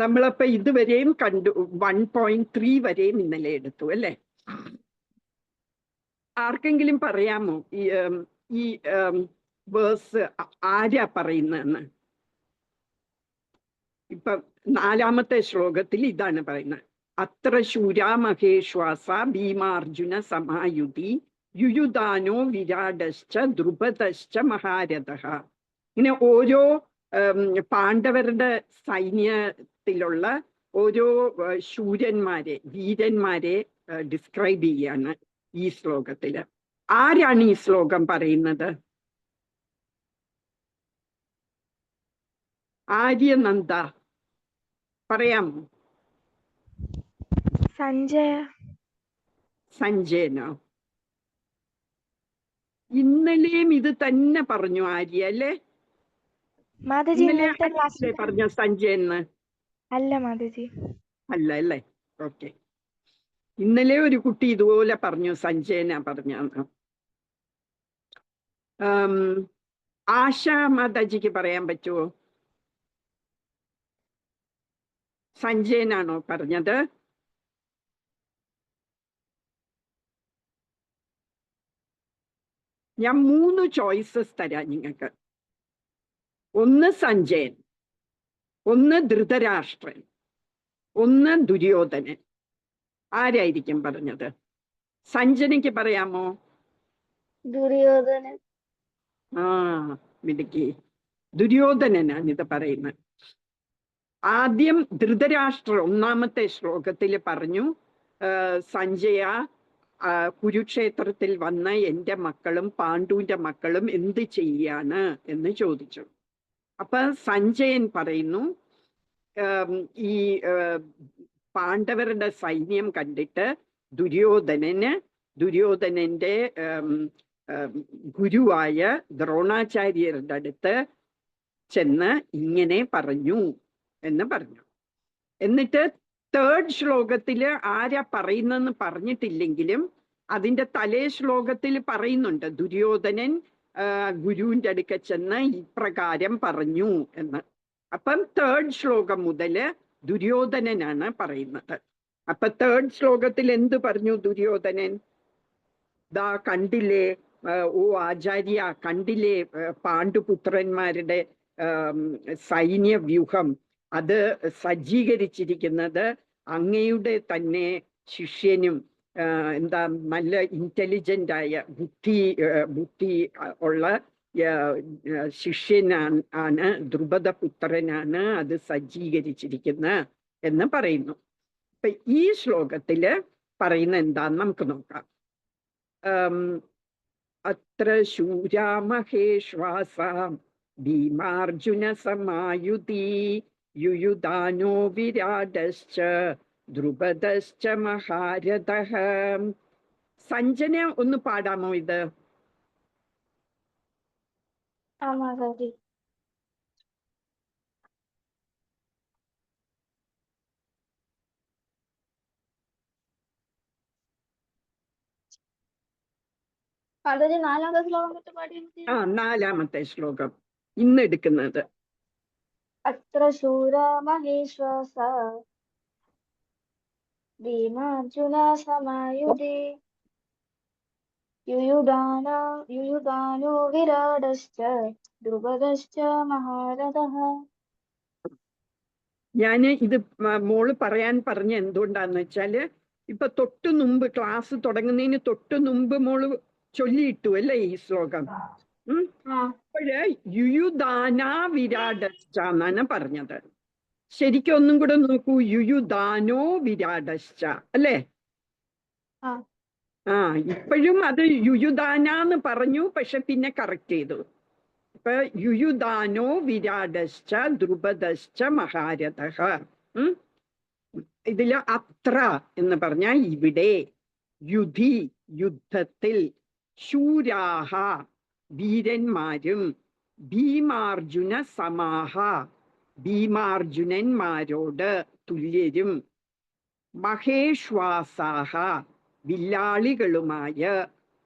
നമ്മളപ്പോ ഇതുവരെയും കണ്ടു. 1.3 വരെയും ഇന്നലെ എടുത്തു അല്ലേ? ആർക്കെങ്കിലും പറയാമോ ഈ വേഴ്സ് ആരാ പറയുന്നതെന്ന്? ഇപ്പൊ 4ാമത്തെ ശ്ലോകത്തിൽ ഇതാണ് പറയുന്നത്. അത്ര ശൂരാ മഹേശ്വാസ ഭീമാർജുന സമായുധി യുയുധാനോ വിരാടശ്ച ദ്രുപദശ്ച മഹാരഥഃ. ഇങ്ങനെ ഓരോ പാണ്ഡവരുടെ സൈന്യത്തിലുള്ള ഓരോ ശൂരന്മാരെ, വീരന്മാരെ ഡിസ്ക്രൈബ് ചെയ്യാണ് ഈ ശ്ലോകത്തില്. ആരാണ് ഈ ശ്ലോകം പറയുന്നത്? ആര്യനന്ദ പറയാമോ? സഞ്ജയനോ? ഇന്നലെയും ഇത് തന്നെ പറഞ്ഞു ആര്യ അല്ലേ? ഇന്നലെ പറഞ്ഞ സഞ്ജയന്ന് അല്ല മാതാജി. അല്ല അല്ലേ? ഓക്കെ. ഇന്നലെ ഒരു കുട്ടി ഇതുപോലെ പറഞ്ഞു, സഞ്ജയന പറഞ്ഞു. ആശ മാതാജിക്ക് പറയാൻ പറ്റുമോ? സഞ്ജയനാണോ പറഞ്ഞത്? ഞാൻ 3 ചോയ്സസ് തരാം നിങ്ങൾക്ക്. ഒന്ന് സഞ്ജയൻ, ഒന്ന് ധൃതരാഷ്ട്രൻ, ഒന്ന് ദുര്യോധനൻ. ആരായിരിക്കും പറഞ്ഞത്? സഞ്ജനയ്ക്ക് പറയാമോ? ദുര്യോധനൻ. ആ മിടുക്കി. ദുര്യോധനനാണ് ഇത് പറയുന്നത്. ആദ്യം ധൃതരാഷ്ട്ര 1ാമത്തെ ശ്ലോകത്തിൽ പറഞ്ഞു, സഞ്ജയ, കുരുക്ഷേത്രത്തിൽ വന്ന എൻ്റെ മക്കളും പാണ്ഡുവിന്റെ മക്കളും എന്ത് ചെയ്യാണ് എന്ന് ചോദിച്ചു. അപ്പൊ സഞ്ജയൻ പറയുന്നു, ഈ പാണ്ഡവരുടെ സൈന്യം കണ്ടിട്ട് ദുര്യോധനന്റെ ഗുരുവായ ദ്രോണാചാര്യരുടെ അടുത്ത് ചെന്ന് ഇങ്ങനെ പറഞ്ഞു എന്ന് പറഞ്ഞു. എന്നിട്ട് 3rd ശ്ലോകത്തില് ആരാ പറയുന്നെന്ന് പറഞ്ഞിട്ടില്ലെങ്കിലും അതിന്റെ തലേ ശ്ലോകത്തിൽ പറയുന്നുണ്ട്, ദുര്യോധനൻ ഗുരുവിന്റെ അടുക്ക ചെന്ന് ഇപ്രകാരം പറഞ്ഞു എന്ന്. അപ്പം 3rd ശ്ലോകം മുതല് ദുര്യോധനനാണ് പറയുന്നത്. അപ്പൊ 3rd ശ്ലോകത്തിൽ എന്ത് പറഞ്ഞു ദുര്യോധനൻ? ദാ കണ്ടില്ലേ, ഓ ആചാര്യ, കണ്ടില്ലേ പാണ്ഡുപുത്രന്മാരുടെ സൈന്യവ്യൂഹം? അത് സജ്ജീകരിച്ചിരിക്കുന്നത് അങ്ങയുടെ തന്നെ ശിഷ്യനും എന്താ നല്ല ഇന്റലിജന്റ് ആയ ബുദ്ധി ഉള്ള ശിഷ്യനാണ്, ദ്രുപദപുത്രനാണ് അത് സജ്ജീകരിച്ചിരിക്കുന്നത് എന്ന് പറയുന്നു. അപ്പൊ ഈ ശ്ലോകത്തില് പറയുന്ന എന്താന്ന് നമുക്ക് നോക്കാം. അത്ര ശൂരാ മഹേശ്വാസ ഭീമാർജുന സമായുധി യുയുധാനോ വിരാടശ്ച ദ്രുപദശ്ച മഹാരഥഃ. സഞ്ജന ഒന്ന് പാടാമോ ഇത്? ആ 4ാമത്തെ ശ്ലോകം ഇന്ന് എടുക്കുന്നത്. അത്ര ശൂര മഹേശ്വാസ ഭീമാർജുന സമായുധി യുയുധാനോ വിരാടശ്ച ദ്രുപദശ്ച മഹാരഥഃ. ഞാന് ഇത് മോള് പറയാൻ പറഞ്ഞ എന്തുകൊണ്ടാന്ന് വെച്ചാല്, ഇപ്പൊ തൊട്ടു മുമ്പ് ക്ലാസ് തുടങ്ങുന്നതിന് തൊട്ടു മുമ്പ് മോള് ചൊല്ലിയിട്ടു അല്ലേ ഈ ശ്ലോകം? അപ്പോഴ് യുയുധാന വിരാടശ്ച എന്നാണ് പറഞ്ഞത്. ശരിക്കും ഒന്നും കൂടെ നോക്കൂ, യുയുധാനോ വിരാടശ്ച അല്ലേ? ഇപ്പോഴും അത് യുയുധാനാന്ന് പറഞ്ഞു, പക്ഷെ പിന്നെ കറക്റ്റ് ചെയ്തു. ഇപ്പൊ യുയുധാനോ വിരാടശ്ച ദ്രുപദശ്ച മഹാരഥഃ. ഇതില് അത്ര എന്ന് പറഞ്ഞാൽ ഇവിടെ, യുധി യുദ്ധത്തിൽ, ശൂരാഹ വീരന്മാരും, ഭീമാർജുന സമാഹ ഭീമാർജുനന്മാരോട് തുല്യരും, മഹേശ്വാസാഹ വില്ലാളികളുമായ,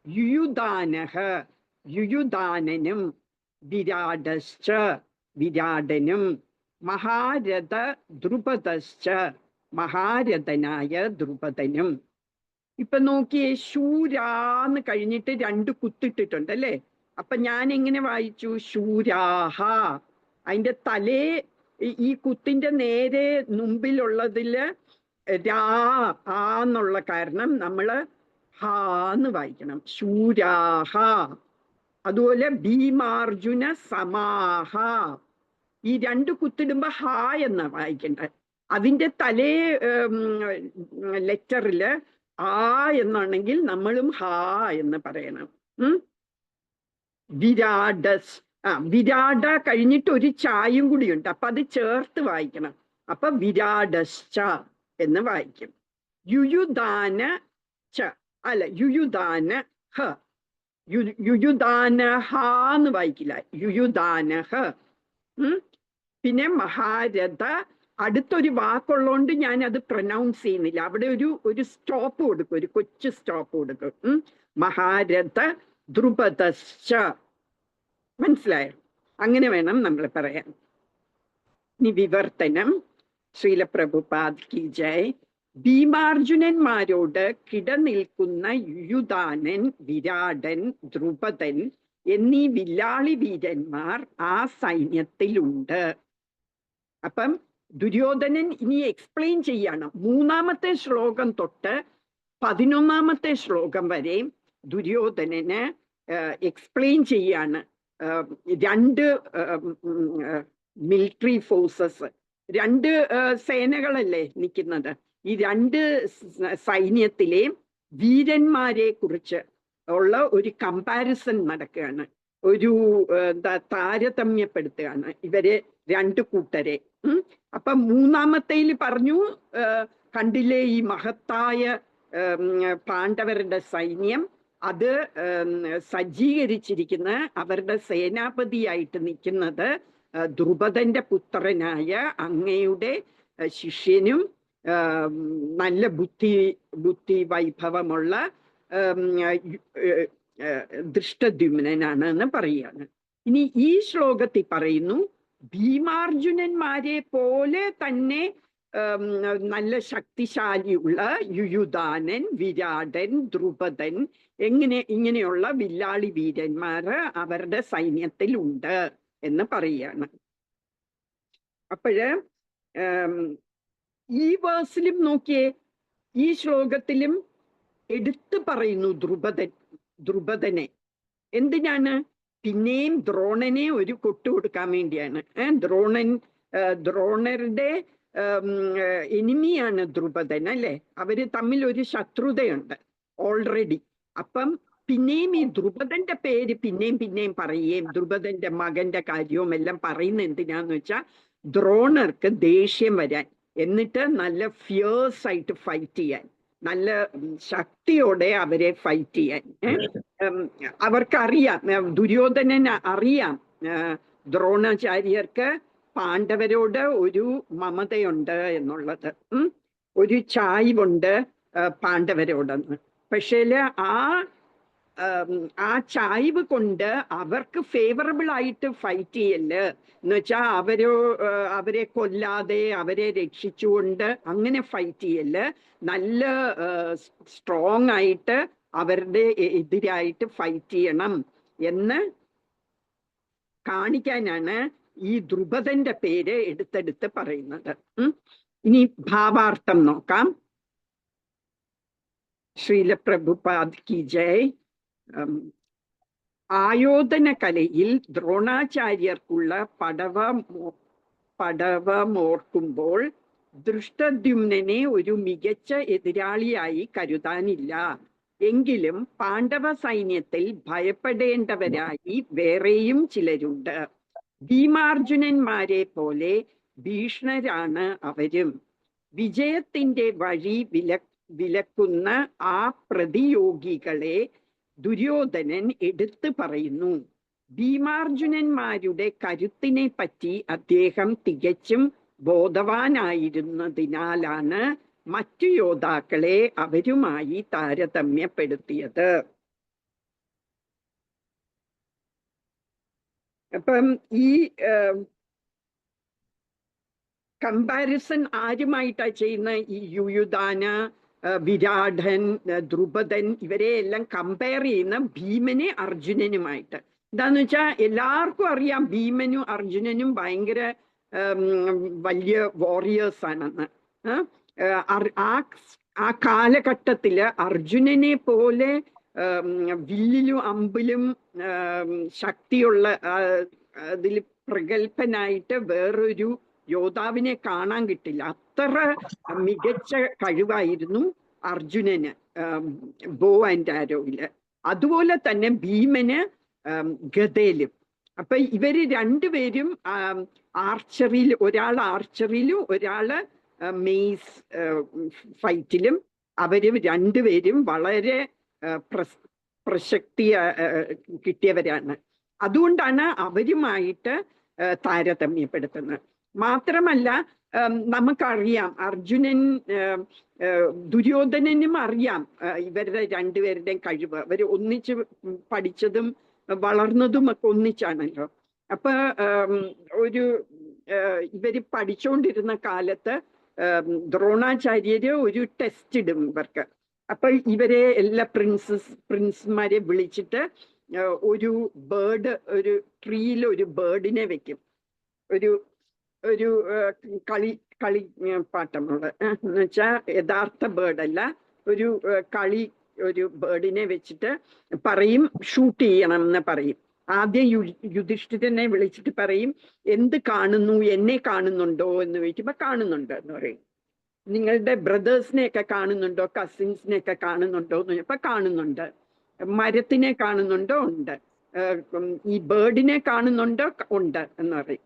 യുയുധാനഃ യുയുധാനനും, വിരാടശ്ച വിരാടനും, മഹാരഥ ദ്രുപദശ്ച, മഹാരഥനായ ദ്രുപദനും. ഇപ്പൊ നോക്കിയേ, ശൂരാന്ന് കഴിഞ്ഞിട്ട് 2 കുത്തിട്ടിട്ടുണ്ട് അല്ലേ? അപ്പൊ ഞാൻ എങ്ങനെ വായിച്ചു? ശൂരാഹ. അതിന്റെ തലേ ഈ കുത്തിന്റെ നേരെ മുമ്പിലുള്ളതില് രാ എന്നുള്ള കാരണം നമ്മള് ഹാന്ന് വായിക്കണം, ശൂരാഹ. അതുപോലെ ഭീമാർജുന സമാഹ, ഈ 2 കുത്തിടുമ്പോ ഹാ എന്നാ വായിക്കണ്ടേ. അതിന്റെ തലേ ലെറ്ററില് ആ എന്നാണെങ്കിൽ നമ്മളും ഹാ എന്ന് പറയണം. വിരാഡസ്, വിരാട കഴിഞ്ഞിട്ട് ഒരു ചായും കൂടിയുണ്ട്, അപ്പൊ അത് ചേർത്ത് വായിക്കണം. അപ്പൊ വിരാഡശ്ച എന്ന് വായിക്കും. യുയുദാന ച അല്ല, യുയുദാന ഹ, യുയുദാന ഹ എന്ന് വായിക്കില്ല, യുയുദാന ഹ. പിന്നെ മഹാരഥ, അടുത്തൊരു വാക്കുള്ളതുകൊണ്ട് ഞാൻ അത് പ്രൊനൗൺസ് ചെയ്യുന്നില്ല, അവിടെ ഒരു സ്റ്റോപ്പ് കൊടുക്കും, ഒരു കൊച്ചു സ്റ്റോപ്പ് കൊടുക്കും. മഹാരഥ ദ്രുപദശ്ച. മനസ്സിലായോ? അങ്ങനെ വേണം നമ്മൾ പറയാൻ. ഇനി വിവർത്തനം. ശ്രീല പ്രഭുപാദ് കി ജയ്. ഭീമാർജുനന്മാരോട് കിടനിൽക്കുന്ന യുയുധാനൻ, വിരാടൻ, ദ്രുപദൻ എന്നീ വില്ലാളി വീരന്മാർ ആ സൈന്യത്തിലുണ്ട്. അപ്പം ദുര്യോധനൻ ഇനി എക്സ്പ്ലെയിൻ ചെയ്യണം. 3-ാമത്തെ ശ്ലോകം തൊട്ട് 11-ാമത്തെ ശ്ലോകം വരെ ദുര്യോധനന് എക്സ്പ്ലെയിൻ ചെയ്യാണ് 2 മിലിറ്ററി ഫോഴ്സസ്, 2 സേനകളല്ലേ നിൽക്കുന്നത്. ഈ 2 സൈന്യത്തിലെ വീരന്മാരെ കുറിച്ച് ഉള്ള ഒരു കമ്പാരിസൺ നടക്കുകയാണ്, ഒരു താരതമ്യപ്പെടുത്തുകയാണ് ഇവരെ 2 കൂട്ടരെ. അപ്പൊ 3-ാമത്തേൽ പറഞ്ഞു, കണ്ടില്ലേ ഈ മഹത്തായ പാണ്ഡവരുടെ സൈന്യം, അത് സജ്ജീകരിച്ചിരിക്കുന്ന അവരുടെ സേനാപതിയായിട്ട് നിൽക്കുന്നത് ദ്രുപദന്റെ പുത്രനായ അങ്ങയുടെ ശിഷ്യനും നല്ല ബുദ്ധി വൈഭവമുള്ള ദൃഷ്ടദ്യുമ്നനാണ് എന്ന് പറയുകയാണ്. ഇനി ഈ ശ്ലോകത്തിൽ പറയുന്നു, ഭീമാർജുനന്മാരെ പോലെ തന്നെ നല്ല ശക്തിശാലിയുള്ള യുയുധാനൻ, വിരാടൻ, ദ്രുപദൻ ഇങ്ങനെയുള്ള വില്ലാളി വീരന്മാര് അവരുടെ സൈന്യത്തിലുണ്ട് എന്ന് പറയാണ്. അപ്പോഴ് ഈ വേഴ്സിലും നോക്കിയേ, ഈ ശ്ലോകത്തിലും എടുത്തു പറയുന്നു ദ്രുപദനെ. എന്തിനാണ്? പിന്നെയും ദ്രോണനെ ഒരു കൊട്ടു കൊടുക്കാൻ വേണ്ടിയാണ്. ദ്രോണരുടെ എനിമിയാണ് ദ്രുപദൻ അല്ലെ, അവര് തമ്മിൽ ഒരു ശത്രുതയുണ്ട് ഓൾറെഡി. അപ്പം പിന്നെയും ഈ ദ്രുപദന്റെ പേര് പിന്നെയും പറയുകയും ദ്രുപദന്റെ മകന്റെ കാര്യവും എല്ലാം പറയുന്ന എന്തിനാന്ന് വെച്ചാൽ ദ്രോണർക്ക് ദേഷ്യം വരാൻ, എന്നിട്ട് നല്ല ഫിയേഴ്സ് ആയിട്ട് ഫൈറ്റ് ചെയ്യാൻ, നല്ല ശക്തിയോടെ അവരെ ഫൈറ്റ് ചെയ്യാൻ. അവർക്കറിയാം, ദുര്യോധനന് അറിയാം ദ്രോണാചാര്യർക്ക് പാണ്ഡവരോട് ഒരു മമതയുണ്ട് എന്നുള്ളത്, ഒരു ചായ്വുണ്ട് പാണ്ഡവരോടെന്ന്. പക്ഷേ ആ ചായ്വ് കൊണ്ട് അവർക്ക് ഫേവറബിൾ ആയിട്ട് ഫൈറ്റ് ചെയ്യല് എന്ന് വെച്ചാൽ അവരെ കൊല്ലാതെ അവരെ രക്ഷിച്ചുകൊണ്ട് അങ്ങനെ ഫൈറ്റ് ചെയ്യല്, നല്ല സ്ട്രോങ് ആയിട്ട് അവരുടെ എതിരായിട്ട് ഫൈറ്റ് ചെയ്യണം എന്ന് കാണിക്കാനാണ് ഈ ദ്രുപദന്റെ പേര് എടുത്തെടുത്ത് പറയുന്നത്. ഇനി ഭാവാർത്ഥം നോക്കാം. ശ്രീല പ്രഭുപാദ് കി ജയ്. ആയോധന കലയിൽ ദ്രോണാചാര്യർക്കുള്ള പടവമോർക്കുമ്പോൾ ദൃഷ്ടദ്യുമ്നനെ ഒരു മികച്ച എതിരാളിയായി കരുതാനില്ല. എങ്കിലും പാണ്ഡവ സൈന്യത്തിൽ ഭയപ്പെടേണ്ടവരായി വേറെയും ചിലരുണ്ട്. ഭീമാർജുനന്മാരെ പോലെ ഭീഷ്ണരാണ് അവരും. വിജയത്തിന്റെ വഴി വിലക്കുന്ന ആ പ്രതിയോഗികളെ ദുര്യോധനൻ എടുത്തു പറയുന്നു. ഭീമാർജുനന്മാരുടെ കരുത്തിനെ പറ്റി അദ്ദേഹം തികച്ചും ബോധവാനായിരുന്നതിനാലാണ് മറ്റു യോദ്ധാക്കളെ അവരുമായി താരതമ്യപ്പെടുത്തിയത്. അപ്പം ഈ കമ്പാരിസൺ ആരുമായിട്ടാ ചെയ്യുന്ന? ഈ യുയുധാന, വിരാടൻ, ദ്രുപദൻ, ഇവരെ എല്ലാം കമ്പയർ ചെയ്യുന്ന ഭീമനെ അർജുനനുമായിട്ട്. എന്താന്ന് വെച്ചാൽ എല്ലാവർക്കും അറിയാം ഭീമനും അർജുനനും ഭയങ്കര വലിയ വാറിയേഴ്സ് ആണെന്ന്. ആ കാലഘട്ടത്തില് അർജുനനെ പോലെ വില്ലിലും അമ്പിലും ശക്തിയുള്ള അതിൽ പ്രഗത്ഭനായിട്ട് വേറൊരു യോദ്ധാവിനെ കാണാൻ കിട്ടില്ല. അത്ര മികച്ച കഴിവായിരുന്നു അർജുനന് ബോ ആൻഡ് ആരോയില്. അതുപോലെ തന്നെ ഭീമന് ഗദയിലും. അപ്പൊ ഇവര് രണ്ടുപേരും ആർച്ചറിയിൽ, ഒരാൾ ആർച്ചറിയിലും ഒരാള് മെയ്സ് ഫൈറ്റിലും അവര് രണ്ടുപേരും വളരെ പ്രശസ്തി കിട്ടിയവരാണ്. അതുകൊണ്ടാണ് അവരുമായിട്ട് താരതമ്യപ്പെടുത്തുന്നത്. മാത്രമല്ല നമുക്കറിയാം അർജുനൻ, ദുര്യോധനനും അറിയാം ഇവരുടെ രണ്ടുപേരുടെയും കഴിവ്. അവര് ഒന്നിച്ച് പഠിച്ചതും വളർന്നതും ഒക്കെ ഒന്നിച്ചാണല്ലോ. അപ്പൊ ഇവര് പഠിച്ചുകൊണ്ടിരുന്ന കാലത്ത് ദ്രോണാചാര്യര് ഒരു ടെസ്റ്റ് ഇടും ഇവർക്ക്. അപ്പൊ ഇവരെ എല്ലാ പ്രിൻസ്മാരെ വിളിച്ചിട്ട് ഒരു ബേർഡ്, ട്രീയിൽ ഒരു ബേർഡിനെ വെക്കും. ഒരു കളി പാട്ടമുള്ള എന്നുവെച്ചാൽ യഥാർത്ഥ ബേർഡല്ല, ഒരു ബേർഡിനെ വെച്ചിട്ട് പറയും ഷൂട്ട് ചെയ്യണം എന്ന് പറയും. ആദ്യം യുധിഷ്ഠിരനെ വിളിച്ചിട്ട് പറയും, എന്ത് കാണുന്നു, എന്നെ കാണുന്നുണ്ടോ എന്ന് ചോദിക്കുമ്പോ കാണുന്നുണ്ട് എന്ന് പറയും. നിങ്ങളുടെ ബ്രദേഴ്സിനെയൊക്കെ കാണുന്നുണ്ടോ, കസിൻസിനെയൊക്കെ കാണുന്നുണ്ടോ എന്ന് ചോദിച്ചപ്പോ കാണുന്നുണ്ട്. മരത്തിനെ കാണുന്നുണ്ടോ? ഉണ്ട്. ഈ ബേർഡിനെ കാണുന്നുണ്ടോ? ഉണ്ട് എന്ന് പറയും.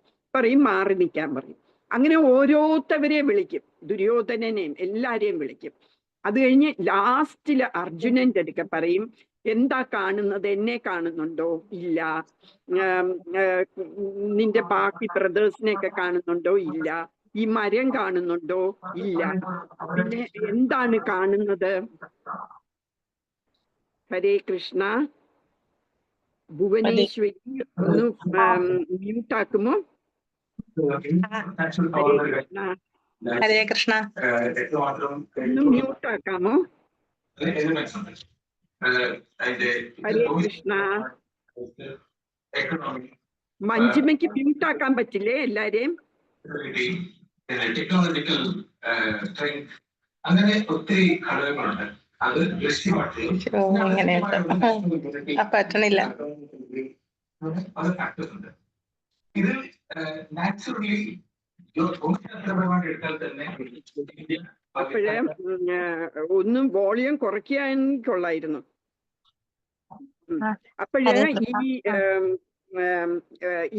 മാറി നിൽക്കാൻ പറയും. അങ്ങനെ ഓരോരുത്തവരെ വിളിക്കും, ദുര്യോധനനെയും എല്ലാരെയും വിളിക്കും. അത് കഴിഞ്ഞ് ലാസ്റ്റില് അർജുനന്റെ അടുക്ക പറയും, എന്താ കാണുന്നത്, എന്നെ കാണുന്നുണ്ടോ? ഇല്ല. നിന്റെ ബാക്കി ബ്രദേഴ്സിനെയൊക്കെ കാണുന്നുണ്ടോ? ഇല്ല. ഈ മരം കാണുന്നുണ്ടോ? ഇല്ല. പിന്നെ എന്താണ് കാണുന്നത്? ഹരേ കൃഷ്ണ. ഭുവനേശ്വരി ഒന്ന് മ്യൂട്ടാക്കുമോ? ഹരേ കൃഷ്ണ. ഒന്ന് മ്യൂട്ടാക്കാമോ? ഹരേ കൃഷ്ണ. മഞ്ജിമയ്ക്ക് മ്യൂട്ടാക്കാൻ പറ്റില്ലേ എല്ലാരെയും? ടെക്നോളജിക്കൽ അങ്ങനെ ഒത്തിരി ഘടകങ്ങളുണ്ട്. അത് പറ്റണില്ല. പല ഫാക്ടേഴ്സ് ഉണ്ട്. ഇത് നാച്ചുറലി എടുത്താൽ തന്നെ അപ്പോഴേ ഒന്നും വോളിയം കുറയ്ക്കാൻ കൊള്ളായിരുന്നു. അപ്പോഴേ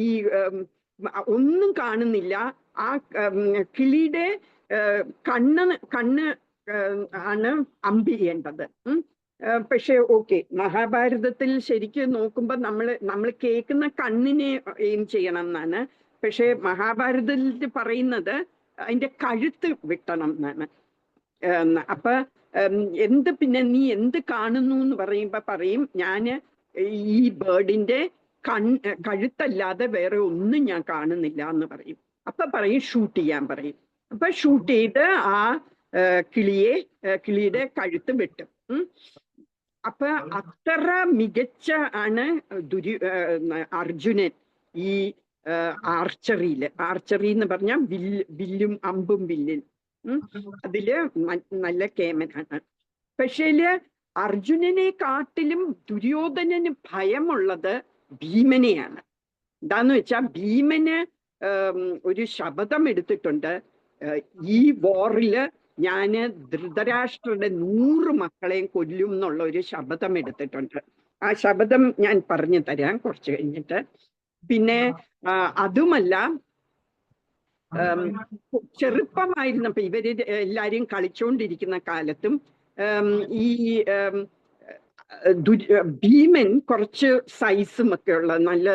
ഈ ഒന്നും കാണുന്നില്ല. ആ കിളിയുടെ കണ്ണ് ആണ് അമ്പ് ചെയ്യേണ്ടത്. പക്ഷെ ഓക്കെ, മഹാഭാരതത്തിൽ ശരിക്കും നോക്കുമ്പോൾ നമ്മൾ കേൾക്കുന്ന കണ്ണിനെ എയിം ചെയ്യണം എന്നാണ്. പക്ഷെ മഹാഭാരതത്തിൽ പറയുന്നത് അതിന്റെ കഴുത്ത് വെട്ടണം എന്നാണ്. അപ്പൊ പിന്നെ നീ എന്ത് കാണുന്നു എന്ന് പറയുമ്പോ പറയും, ഞാന് ഈ ബേർഡിന്റെ കഴുത്തല്ലാതെ വേറെ ഒന്നും ഞാൻ കാണുന്നില്ല എന്ന് പറയും. അപ്പൊ പറയും ഷൂട്ട് ചെയ്യാൻ പറയും. അപ്പൊ ഷൂട്ട് ചെയ്ത് ആ കിളിയുടെ കഴുത്ത് വെട്ടും. അപ്പൊ അത്ര മികച്ച ആണ് അർജുനൻ ഈ ആർച്ചറി എന്ന് പറഞ്ഞാൽ വില്ലും അമ്പും വില്ലും അതില് നല്ല കേമനാണ്. പക്ഷേ അർജുനനെ കാട്ടിലും ദുര്യോധനന് ഭയമുള്ളത് ഭീമനെയാണ്. എന്താന്ന് വെച്ചാൽ ഭീമന് ഒരു ശപഥം എടുത്തിട്ടുണ്ട്, ഈ വാറില് ഞാന് ധൃതരാഷ്ട്രയുടെ 100 മക്കളെയും കൊല്ലും എന്നുള്ള ഒരു ശപഥം എടുത്തിട്ടുണ്ട്. ആ ശപഥം ഞാൻ പറഞ്ഞു തരാം കുറച്ച് കഴിഞ്ഞിട്ട്. പിന്നെ അതുമല്ല, ചെറുപ്പമായിരുന്നപ്പോ ഇവര് എല്ലാരും കളിച്ചോണ്ടിരിക്കുന്ന കാലത്തും ഈ ഭീമൻ കുറച്ച് സൈസും ഒക്കെ ഉള്ള നല്ല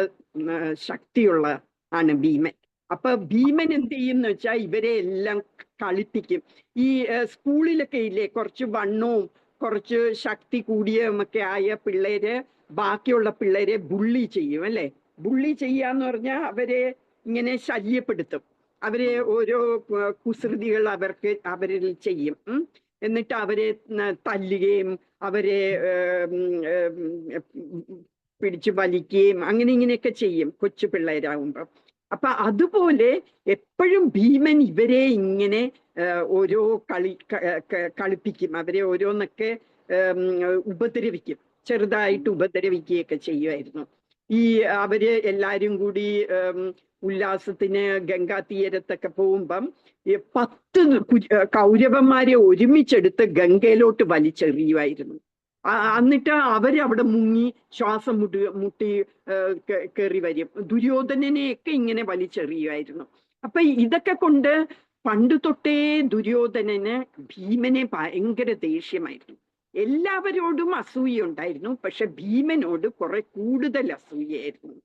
ശക്തിയുള്ള ആണ് ഭീമൻ. അപ്പൊ ഭീമൻ എന്ത് ചെയ്യുന്ന വെച്ചാൽ ഇവരെ എല്ലാം കളിപ്പിക്കും. ഈ സ്കൂളിലൊക്കെ ഇല്ലേ കുറച്ച് വണ്ണവും കുറച്ച് ശക്തി കൂടിയൊക്കെ ആയ പിള്ളേര് ബാക്കിയുള്ള പിള്ളേരെ ബുള്ളി ചെയ്യും അല്ലെ. ബുള്ളി ചെയ്യാന്ന് പറഞ്ഞാൽ അവരെ ഇങ്ങനെ ശല്യപ്പെടുത്തും. അവരെ ഓരോ കുസൃതികൾ അവരിൽ ചെയ്യും. എന്നിട്ട് അവരെ തല്ലുകയും അവരെ പിടിച്ചു വലിക്കുകയും അങ്ങനെ ഇങ്ങനെയൊക്കെ ചെയ്യും കൊച്ചു പിള്ളേരാകുമ്പോ. അപ്പൊ അതുപോലെ എപ്പോഴും ഭീമൻ ഇവരെ ഇങ്ങനെ ഓരോ കളിപ്പിക്കും, അവരെ ഓരോന്നൊക്കെ ഉപദ്രവിക്കും, ചെറുതായിട്ട് ഉപദ്രവിക്കുകയൊക്കെ ചെയ്യുമായിരുന്നു. അവര് എല്ലാരും കൂടി ഉല്ലാസത്തിന് ഗംഗാ തീരത്തൊക്കെ പോകുമ്പം 10 കൗരവന്മാരെ ഒരുമിച്ചെടുത്ത് ഗംഗയിലോട്ട് വലിച്ചെറിയുമായിരുന്നു. എന്നിട്ട് അവരവിടെ മുങ്ങി ശ്വാസം മുട്ടി കയറി വരും. ദുര്യോധനനെയൊക്കെ ഇങ്ങനെ വലിച്ചെറിയുമായിരുന്നു. അപ്പൊ ഇതൊക്കെ കൊണ്ട് പണ്ട് തൊട്ടേ ദുര്യോധനന് ഭീമനെ ഭയങ്കര ദേഷ്യമായിരുന്നു. എല്ലാവരോടും അസൂയ ഉണ്ടായിരുന്നു, പക്ഷെ ഭീമനോട് കുറെ കൂടുതൽ അസൂയായിരുന്നു.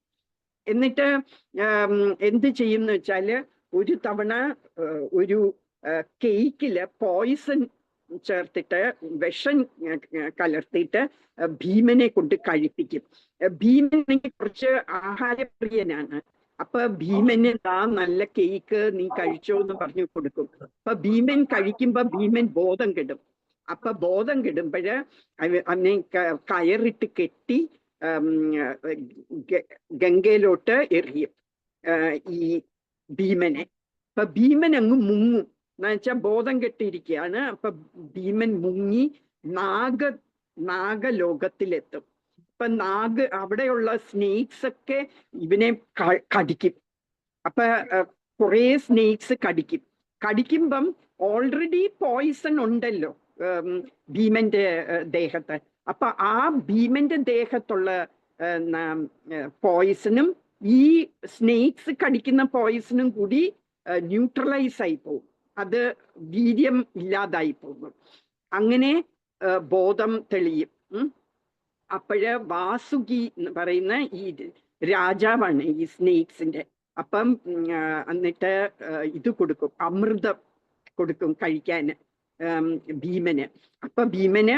എന്നിട്ട് എന്ത് ചെയ്യുന്ന വെച്ചാല് ഒരു തവണ ഒരു കേക്കില് പോയിസൺ ചേർത്തിട്ട് വിഷം കലർത്തിയിട്ട് ഭീമനെ കൊണ്ട് കഴിപ്പിക്കും. ഭീമനെങ്കിൽ കുറച്ച് ആഹാരപ്രിയനാണ്. അപ്പൊ ഭീമന് നല്ല കേക്ക് നീ കഴിച്ചോ എന്ന് പറഞ്ഞു കൊടുക്കും. അപ്പൊ ഭീമൻ കഴിക്കുമ്പോ ഭീമൻ ബോധം കെടും. അപ്പൊ ബോധം കെടുമ്പോഴ് അവനെ കയറിട്ട് കെട്ടി ഗംഗയിലോട്ട് എറിയും ഈ ഭീമനെ. അപ്പൊ ഭീമൻ അങ്ങ് മുങ്ങും, എന്നുവെച്ചാൽ ബോധം കെട്ടിയിരിക്കുകയാണ്. അപ്പൊ ഭീമൻ മുങ്ങി നാഗലോകത്തിലെത്തും. അപ്പൊ അവിടെയുള്ള സ്നേക്സ് ഒക്കെ ഇവനെ കടിക്കും. അപ്പൊ കുറെ സ്നേക്സ് കടിക്കുമ്പം ഓൾറെഡി പോയിസൺ ഉണ്ടല്ലോ ഭീമന്റെ ദേഹത്ത്. അപ്പൊ ആ ഭീമന്റെ ദേഹത്തുള്ള പോയിസണും ഈ സ്നേക്സ് കടിക്കുന്ന പോയിസണും കൂടി ന്യൂട്രലൈസ് ആയി പോകും, അത് വീര്യം ഇല്ലാതായി പോകും. അങ്ങനെ ബോധം തെളിയും. അപ്പോഴ് വാസുകി എന്ന് പറയുന്ന ഈ രാജാവാണ് ഈ സ്നേക്സിന്റെ. അപ്പം എന്നിട്ട് ഇത് കൊടുക്കും, അമൃതം കൊടുക്കും കഴിക്കാൻ ഭീമന്. അപ്പൊ ഭീമന്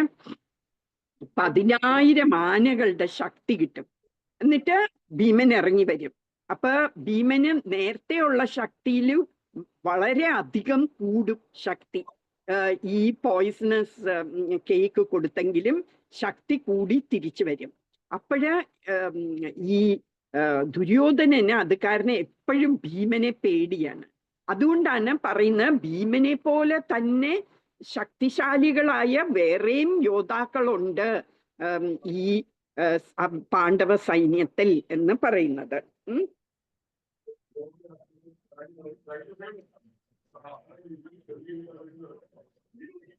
10,000 ആനകളുടെ ശക്തി കിട്ടും. എന്നിട്ട് ഭീമൻ ഇറങ്ങി വരും. അപ്പൊ ഭീമന് നേരത്തെയുള്ള ശക്തിയിലും വളരെ അധികം കൂടും ശക്തി. ഈ പോയിസണസ് കേക്ക് കൊടുത്തെങ്കിലും ശക്തി കൂടി തിരിച്ചു വരും. അപ്പോഴ് ഈ ദുര്യോധനന് അത് കാരണം എപ്പോഴും ഭീമനെ പേടിയാണ്. അതുകൊണ്ടാണ് പറയുന്നത് ഭീമനെ പോലെ തന്നെ ശക്തിശാലികളായ വേറെയും യോദ്ധാക്കളുണ്ട് ഈ പാണ്ഡവ സൈന്യത്തിൽ എന്ന് പറയുന്നത്.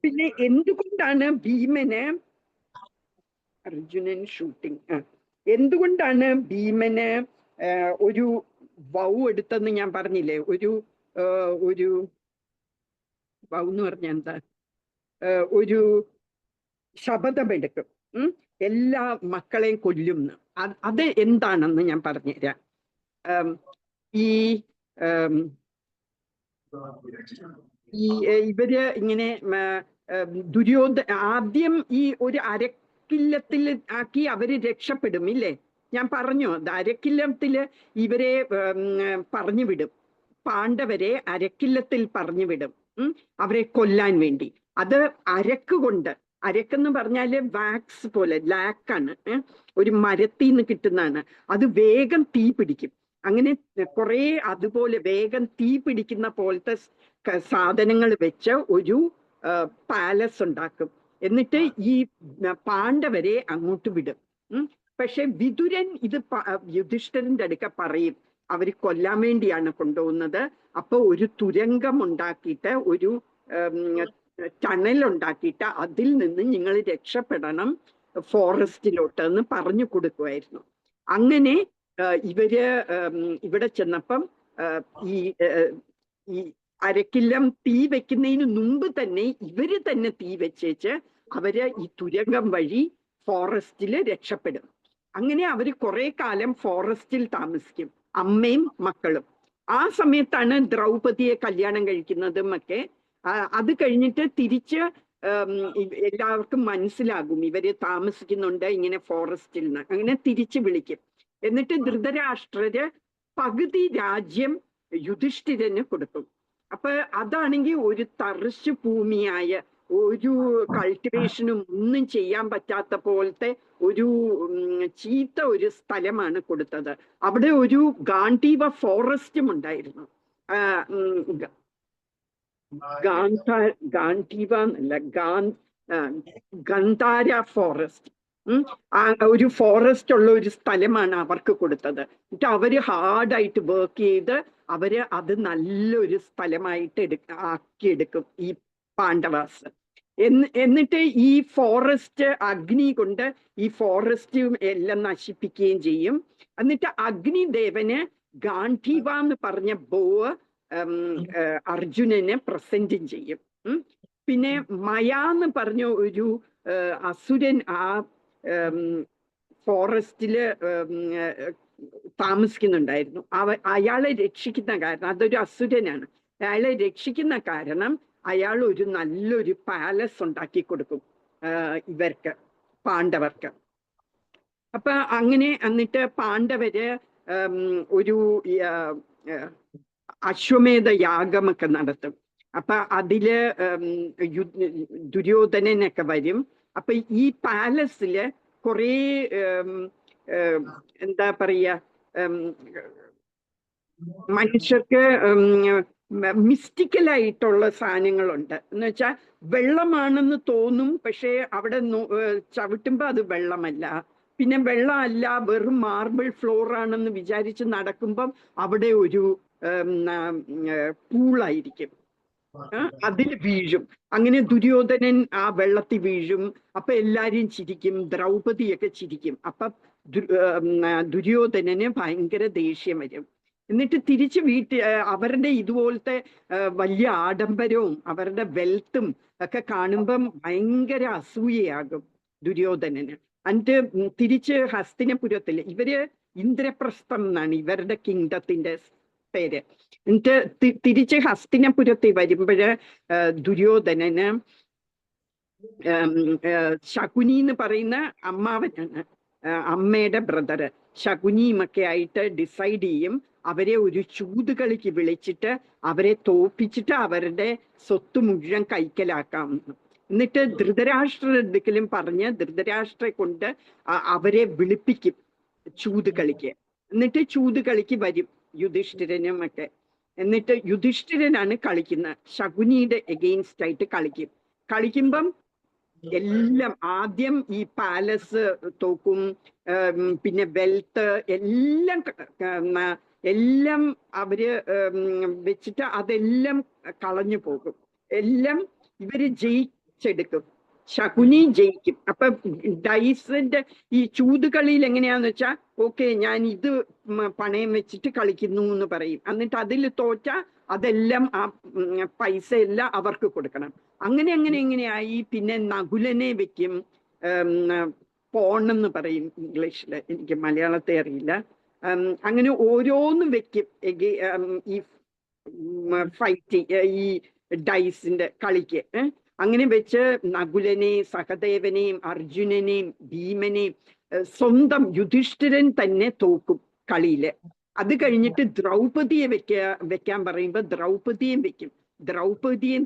പിന്നെ എന്തുകൊണ്ടാണ് ഭീമന് അർജുനൻ ഷൂട്ടിംഗ് എന്തുകൊണ്ടാണ് ഭീമന് ഒരു വൗ എടുത്തെന്ന് ഞാൻ പറഞ്ഞില്ലേ? ഒരു വൗ എന്ന് പറഞ്ഞ എന്താ, ഒരു ശപഥമെടുക്കും, എല്ലാ മക്കളെയും കൊല്ലുന്നു. അത് എന്താണെന്ന് ഞാൻ പറഞ്ഞുതരാം. ഇവര് ഇങ്ങനെ ആദ്യം ഈ ഒരു അരക്കില്ലത്തിൽ ആക്കി അവര് രക്ഷപ്പെടും ഇല്ലേ? ഞാൻ പറഞ്ഞു, അരക്കില്ലത്തില് ഇവരെ പറഞ്ഞു വിടും, പാണ്ഡവരെ അരക്കില്ലത്തിൽ പറഞ്ഞു വിടും അവരെ കൊല്ലാൻ വേണ്ടി. അത് അരക്കെന്ന് പറഞ്ഞാല് വാക്സ് പോലെ ലാക്കാണ്, ഒരു മരത്തിൽ നിന്ന് കിട്ടുന്നതാണ്. അത് വേഗം തീ പിടിക്കും. അങ്ങനെ കുറെ അതുപോലെ വേഗം തീ പിടിക്കുന്ന പോലത്തെ സാധനങ്ങൾ വെച്ച് ഒരു പാലസ് ഉണ്ടാക്കും. എന്നിട്ട് ഈ പാണ്ഡവരെ അങ്ങോട്ട് വിടും. പക്ഷെ വിതുരൻ ഇത് യുധിഷ്ഠിരന്റെ അടുക്ക പറയും, അവര് കൊല്ലാൻ വേണ്ടിയാണ് കൊണ്ടുപോകുന്നത്. അപ്പൊ ഒരു തുരങ്കം ഉണ്ടാക്കിയിട്ട്, ഒരു ടണൽ ഉണ്ടാക്കിയിട്ട് അതിൽ നിന്ന് നിങ്ങൾ രക്ഷപ്പെടണം ഫോറസ്റ്റിലോട്ട് എന്ന് പറഞ്ഞു കൊടുക്കുമായിരുന്നു. അങ്ങനെ ഇവര് ഇവിടെ ചെന്നപ്പം ഈ അരക്കില്ലം തീ വെക്കുന്നതിന് മുമ്പ് തന്നെ ഇവര് തന്നെ തീ വെച്ചേച്ച് അവര് ഈ തുരങ്കം വഴി ഫോറസ്റ്റില് രക്ഷപ്പെടും. അങ്ങനെ അവര് കുറെ കാലം ഫോറസ്റ്റിൽ താമസിക്കും, അമ്മയും മക്കളും. ആ സമയത്താണ് ദ്രൗപദിയെ കല്യാണം കഴിക്കുന്നതും ഒക്കെ. അത് കഴിഞ്ഞിട്ട് തിരിച്ച് എല്ലാവർക്കും മനസ്സിലാകും ഇവര് താമസിക്കുന്നുണ്ട് ഇങ്ങനെ ഫോറസ്റ്റിൽ നിന്ന്. അങ്ങനെ തിരിച്ചു വിളിക്കും. എന്നിട്ട് ധൃതരാഷ്ട്രര് പകുതി രാജ്യം യുധിഷ്ഠിരന് കൊടുക്കും. അപ്പൊ അതാണെങ്കിൽ ഒരു തറിശ് ഭൂമിയായ, ഒരു കൾട്ടിവേഷനും ഒന്നും ചെയ്യാൻ പറ്റാത്ത പോലത്തെ ഒരു ചീത്ത ഒരു സ്ഥലമാണ് കൊടുത്തത്. അവിടെ ഒരു ഗാന്ധീവ ഫോറസ്റ്റും ഉണ്ടായിരുന്നു. ഗാന്ധീവ എന്നല്ല, ഗന്ധാര ഫോറസ്റ്റ്. ഒരു ഫോറസ്റ്റ് ഉള്ള ഒരു സ്ഥലമാണ് അവർക്ക് കൊടുത്തത്. എന്നിട്ട് അവര് ഹാർഡായിട്ട് വർക്ക് ചെയ്ത് അവര് അത് നല്ലൊരു സ്ഥലമായിട്ട് ആക്കിയെടുക്കും ഈ പാണ്ഡവാസ്. എന്നിട്ട് ഈ ഫോറസ്റ്റ് അഗ്നി കൊണ്ട് ഈ ഫോറസ്റ്റ് എല്ലാം നശിപ്പിക്കുകയും ചെയ്യും. എന്നിട്ട് അഗ്നിദേവന് ഗാന്ധീവ എന്ന് പറഞ്ഞ ബോ അർജുനനെ പ്രസന്റും ചെയ്യും. പിന്നെ മയാന്ന് പറഞ്ഞ ഒരു അസുരൻ ആ ഫോറസ്റ്റില് താമസിക്കുന്നുണ്ടായിരുന്നു. അയാളെ രക്ഷിക്കുന്ന കാരണം, അതൊരു അസുരനാണ്, അയാളെ രക്ഷിക്കുന്ന കാരണം അയാൾ ഒരു നല്ലൊരു പാലസ് ഉണ്ടാക്കി കൊടുക്കും ഇവർക്ക്, പാണ്ഡവർക്ക്. അപ്പൊ അങ്ങനെ എന്നിട്ട് പാണ്ഡവര് ഒരു അശ്വമേധ യാഗമൊക്കെ നടത്തും. അപ്പൊ അതില് ദുര്യോധനനൊക്കെ വരും. അപ്പൊ ഈ പാലസില് കുറേ എന്താ പറയാ, മനുഷ്യർക്ക് മിസ്റ്റിക്കലായിട്ടുള്ള സാധനങ്ങളുണ്ട്. എന്ന് വെച്ചാൽ വെള്ളമാണെന്ന് തോന്നും, പക്ഷേ അവിടെ ചവിട്ടുമ്പോ അത് വെള്ളമല്ല. പിന്നെ വെള്ളമല്ല, വെറും മാർബിൾ ഫ്ലോർ ആണെന്ന് വിചാരിച്ച് നടക്കുമ്പം അവിടെ ഒരു പൂളായിരിക്കും, അതിൽ വീഴും. അങ്ങനെ ദുര്യോധനൻ ആ വെള്ളത്തിൽ വീഴും. അപ്പൊ എല്ലാരും ചിരിക്കും, ദ്രൗപദിയൊക്കെ ചിരിക്കും. അപ്പൊ ദുര്യോധനന് ഭയങ്കര ദേഷ്യം വരും. എന്നിട്ട് തിരിച്ച് അവരുടെ ഇതുപോലത്തെ വലിയ ആഡംബരവും അവരുടെ വെൽത്തും ഒക്കെ കാണുമ്പം ഭയങ്കര അസൂയയാകും ദുര്യോധനന്. എന്നിട്ട് തിരിച്ച് ഹസ്തിനപുരത്തിൽ, ഇവര് ഇന്ദ്രപ്രസ്ഥം എന്നാണ് ഇവരുടെ കിങ്ഡത്തിന്റെ പേര്. എന്നിട്ട് തിരിച്ച് ഹസ്തിനപുരത്തിൽ വരുമ്പോഴ് ദുര്യോധനന് ശകുനി എന്ന് പറയുന്ന അമ്മാവനാണ്, അമ്മയുടെ ബ്രദറ്, ശകുനിയുമൊക്കെ ആയിട്ട് ഡിസൈഡ് ചെയ്യും അവരെ ഒരു ചൂതുകളിക്ക് വിളിച്ചിട്ട് അവരെ തോപ്പിച്ചിട്ട് അവരുടെ സ്വത്ത് മുഴുവൻ കൈക്കലാക്കാമെന്ന്. എന്നിട്ട് ധൃതരാഷ്ട്രടുക്കലും പറഞ്ഞ് ധൃതരാഷ്ട്രയെ കൊണ്ട് അവരെ വിളിപ്പിക്കും ചൂതുകളിക്ക്. എന്നിട്ട് ചൂതുകളിക്ക് വരും യുധിഷ്ഠിരനും ഒക്കെ. എന്നിട്ട് യുധിഷ്ഠിരനാണ് കളിക്കുന്നത്, ശകുനിയുടെ എഗെയിൻസ്റ്റ് ആയിട്ട് കളിക്കുമ്പം എല്ലാം ആദ്യം ഈ പാലസ് തോക്കും, പിന്നെ വെൽത്ത് എല്ലാം അവര് വെച്ചിട്ട് അതെല്ലാം കളഞ്ഞു പോകും. എല്ലാം ഇവര് ജയിച്ചെടുക്കും, ശകുനി ജയിക്കും. അപ്പൊ ഡൈസിന്റെ ഈ ചൂതുകളിയിൽ എങ്ങനെയാന്ന് വെച്ചാൽ, ഓക്കെ ഞാൻ ഇത് പണയം വെച്ചിട്ട് കളിക്കുന്നു എന്ന് പറയും. എന്നിട്ട് അതിൽ തോറ്റ അതെല്ലാം ആ പൈസ എല്ലാം അവർക്ക് കൊടുക്കണം. എങ്ങനെയായി. പിന്നെ നകുലനെ വെക്കും, പോണെന്ന് പറയും ഇംഗ്ലീഷില്, എനിക്ക് മലയാളത്തെ അറിയില്ല. അങ്ങനെ ഓരോന്നും വെക്കും ഈ ഫൈറ്റ്, ഈ ഡൈസിന്റെ കളിക്ക്. അങ്ങനെ വെച്ച് നകുലനെയും സഹദേവനെയും അർജുനനെയും ഭീമനെയും സ്വന്തം യുധിഷ്ഠിരൻ തന്നെ തോക്കും കളിയില്. അത് കഴിഞ്ഞിട്ട് ദ്രൗപദിയെ വെക്കാൻ പറയുമ്പോ ദ്രൗപദിയും വെക്കും, ദ്രൗപദിയും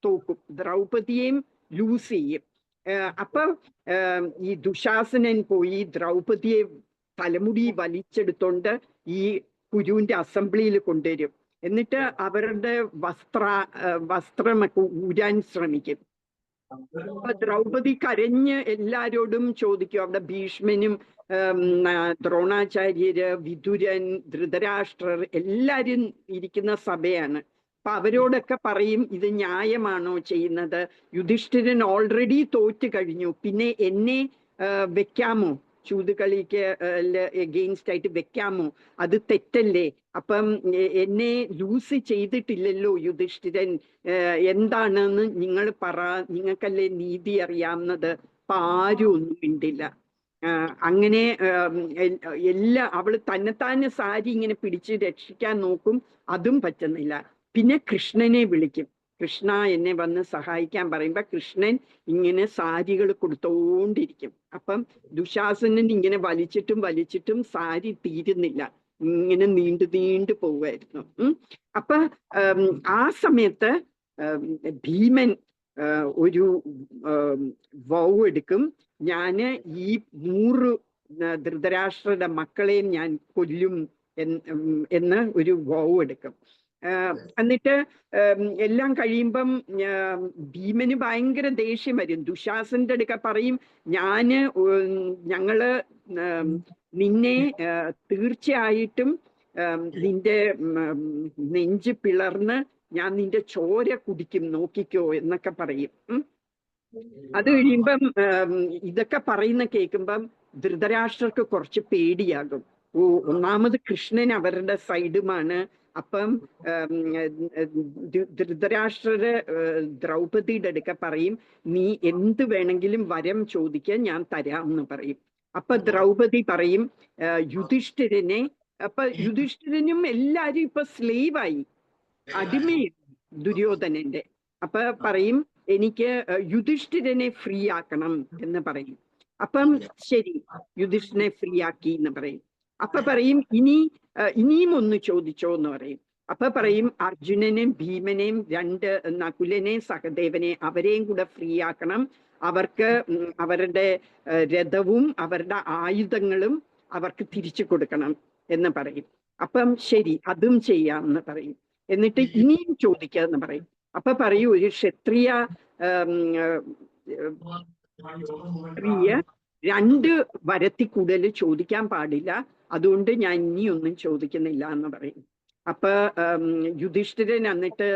തോക്കും, ദ്രൗപദിയെയും ലൂസ് ചെയ്യും. അപ്പൊ ഈ ദുശാസനൻ പോയി ദ്രൗപദിയെ തലമുടി വലിച്ചെടുത്തോണ്ട് ഈ കുരുവിന്റെ അസംബ്ലിയിൽ കൊണ്ടുവരും. എന്നിട്ട് അവരുടെ വസ്ത്രമൊക്കെ ഊരാൻ ശ്രമിക്കും. അപ്പൊ ദ്രൗപദി കരഞ്ഞ് എല്ലാരോടും ചോദിക്കും, അവിടെ ഭീഷ്മനും ദ്രോണാചാര്യര്, വിതുരൻ, ധൃതരാഷ്ട്രർ എല്ലാരും ഇരിക്കുന്ന സഭയാണ്. അപ്പൊ അവരോടൊക്കെ പറയും, ഇത് ന്യായമാണോ ചെയ്യുന്നത്? യുധിഷ്ഠിരൻ ഓൾറെഡി തോറ്റു കഴിഞ്ഞു, പിന്നെ എന്നെ വെക്കാമോ, ചൂതുകളിക്ക് എഗെയിൻസ്റ്റ് ആയിട്ട് വെക്കാമോ? അത് തെറ്റല്ലേ? അപ്പം എന്നെ ലൂസ് ചെയ്തിട്ടില്ലല്ലോ യുധിഷ്ഠിരൻ, എന്താണെന്ന് നിങ്ങൾ പറ, നിങ്ങൾക്കല്ലേ നീതി അറിയാവുന്നത്. അപ്പൊ ആരും ഒന്നും മിണ്ടില്ല. അങ്ങനെ അവള് തന്നെത്താനെ സാരി ഇങ്ങനെ പിടിച്ച് രക്ഷിക്കാൻ നോക്കും, അതും പറ്റുന്നില്ല. പിന്നെ കൃഷ്ണനെ വിളിക്കും, കൃഷ്ണ എന്നെ വന്ന് സഹായിക്കാൻ പറയുമ്പോ കൃഷ്ണൻ ഇങ്ങനെ സാരികൾ കൊടുത്തോണ്ടിരിക്കും. അപ്പം ദുശാസനൻ ഇങ്ങനെ വലിച്ചിട്ടും സാരി തീരുന്നില്ല. ഇങ്ങനെ നീണ്ടു പോവായിരുന്നു. അപ്പൊ ആ സമയത്ത് ഭീമൻ ഒരു വൗ എടുക്കും, ഞാന് ഈ 100 ധൃതരാഷ്ട്രരുടെ മക്കളെയും ഞാൻ കൊല്ലും എന്ന് ഒരു വൗ എടുക്കും. എന്നിട്ട് എല്ലാം കഴിയുമ്പം ഭീമന് ഭയങ്കര ദേഷ്യം വരും. ദുശാസന്റെ അടുക്ക പറയും, ഞങ്ങള് നിന്നെ തീർച്ചയായിട്ടും നിന്റെ നെഞ്ച് പിളർന്ന് ഞാൻ നിന്റെ ചോര കുടിക്കും, നോക്കിക്കോ എന്നൊക്കെ പറയും. അത് കഴിയുമ്പം ഇതൊക്കെ പറയുന്ന കേൾക്കുമ്പം ധൃതരാഷ്ട്രർക്ക് കുറച്ച് പേടിയാകും. ഒന്നാമത് കൃഷ്ണൻ അവരുടെ സൈഡുമാണ്. അപ്പം ധൃതരാഷ്ട്രര് ദ്രൗപദിയുടെ അടുക്ക പറയും, നീ എന്ത് വേണമെങ്കിലും വരം ചോദിക്കാൻ ഞാൻ തരാം എന്ന് പറയും. അപ്പൊ ദ്രൗപദി പറയും യുധിഷ്ഠിരനെ, അപ്പൊ യുധിഷ്ഠിരനും എല്ലാരും ഇപ്പൊ സ്ലേവായി, അടിമയും ദുര്യോധനന്റെ. അപ്പൊ പറയും, എനിക്ക് യുധിഷ്ഠിരനെ ഫ്രീ ആക്കണം എന്ന് പറയും. അപ്പം ശരി, യുധിഷ്ഠിരനെ ഫ്രീ ആക്കി എന്ന് പറയും. അപ്പൊ പറയും, ഇനിയും ഒന്ന് ചോദിച്ചോ എന്ന് പറയും. അപ്പൊ പറയും, അർജുനനെയും ഭീമനെയും 2 നകുലനെയും സഹദേവനെയും അവരെയും കൂടെ ഫ്രീ ആക്കണം. അവർക്ക് അവരുടെ രഥവും അവരുടെ ആയുധങ്ങളും അവർക്ക് തിരിച്ചു കൊടുക്കണം എന്ന് പറയും. അപ്പം ശരി, അതും ചെയ്യാം എന്ന് പറയും. എന്നിട്ട് ഇനിയും ചോദിക്കാന്ന് പറയും. അപ്പൊ പറയൂ, ഒരു ക്ഷത്രിയ സ്ത്രീയ 2 വരത്തിൽ കൂടുതൽ ചോദിക്കാൻ പാടില്ല, അതുകൊണ്ട് ഞാൻ ഇനിയൊന്നും ചോദിക്കുന്നില്ല എന്ന് പറയും. അപ്പൊ യുധിഷ്ഠിരൻ എന്നിട്ട്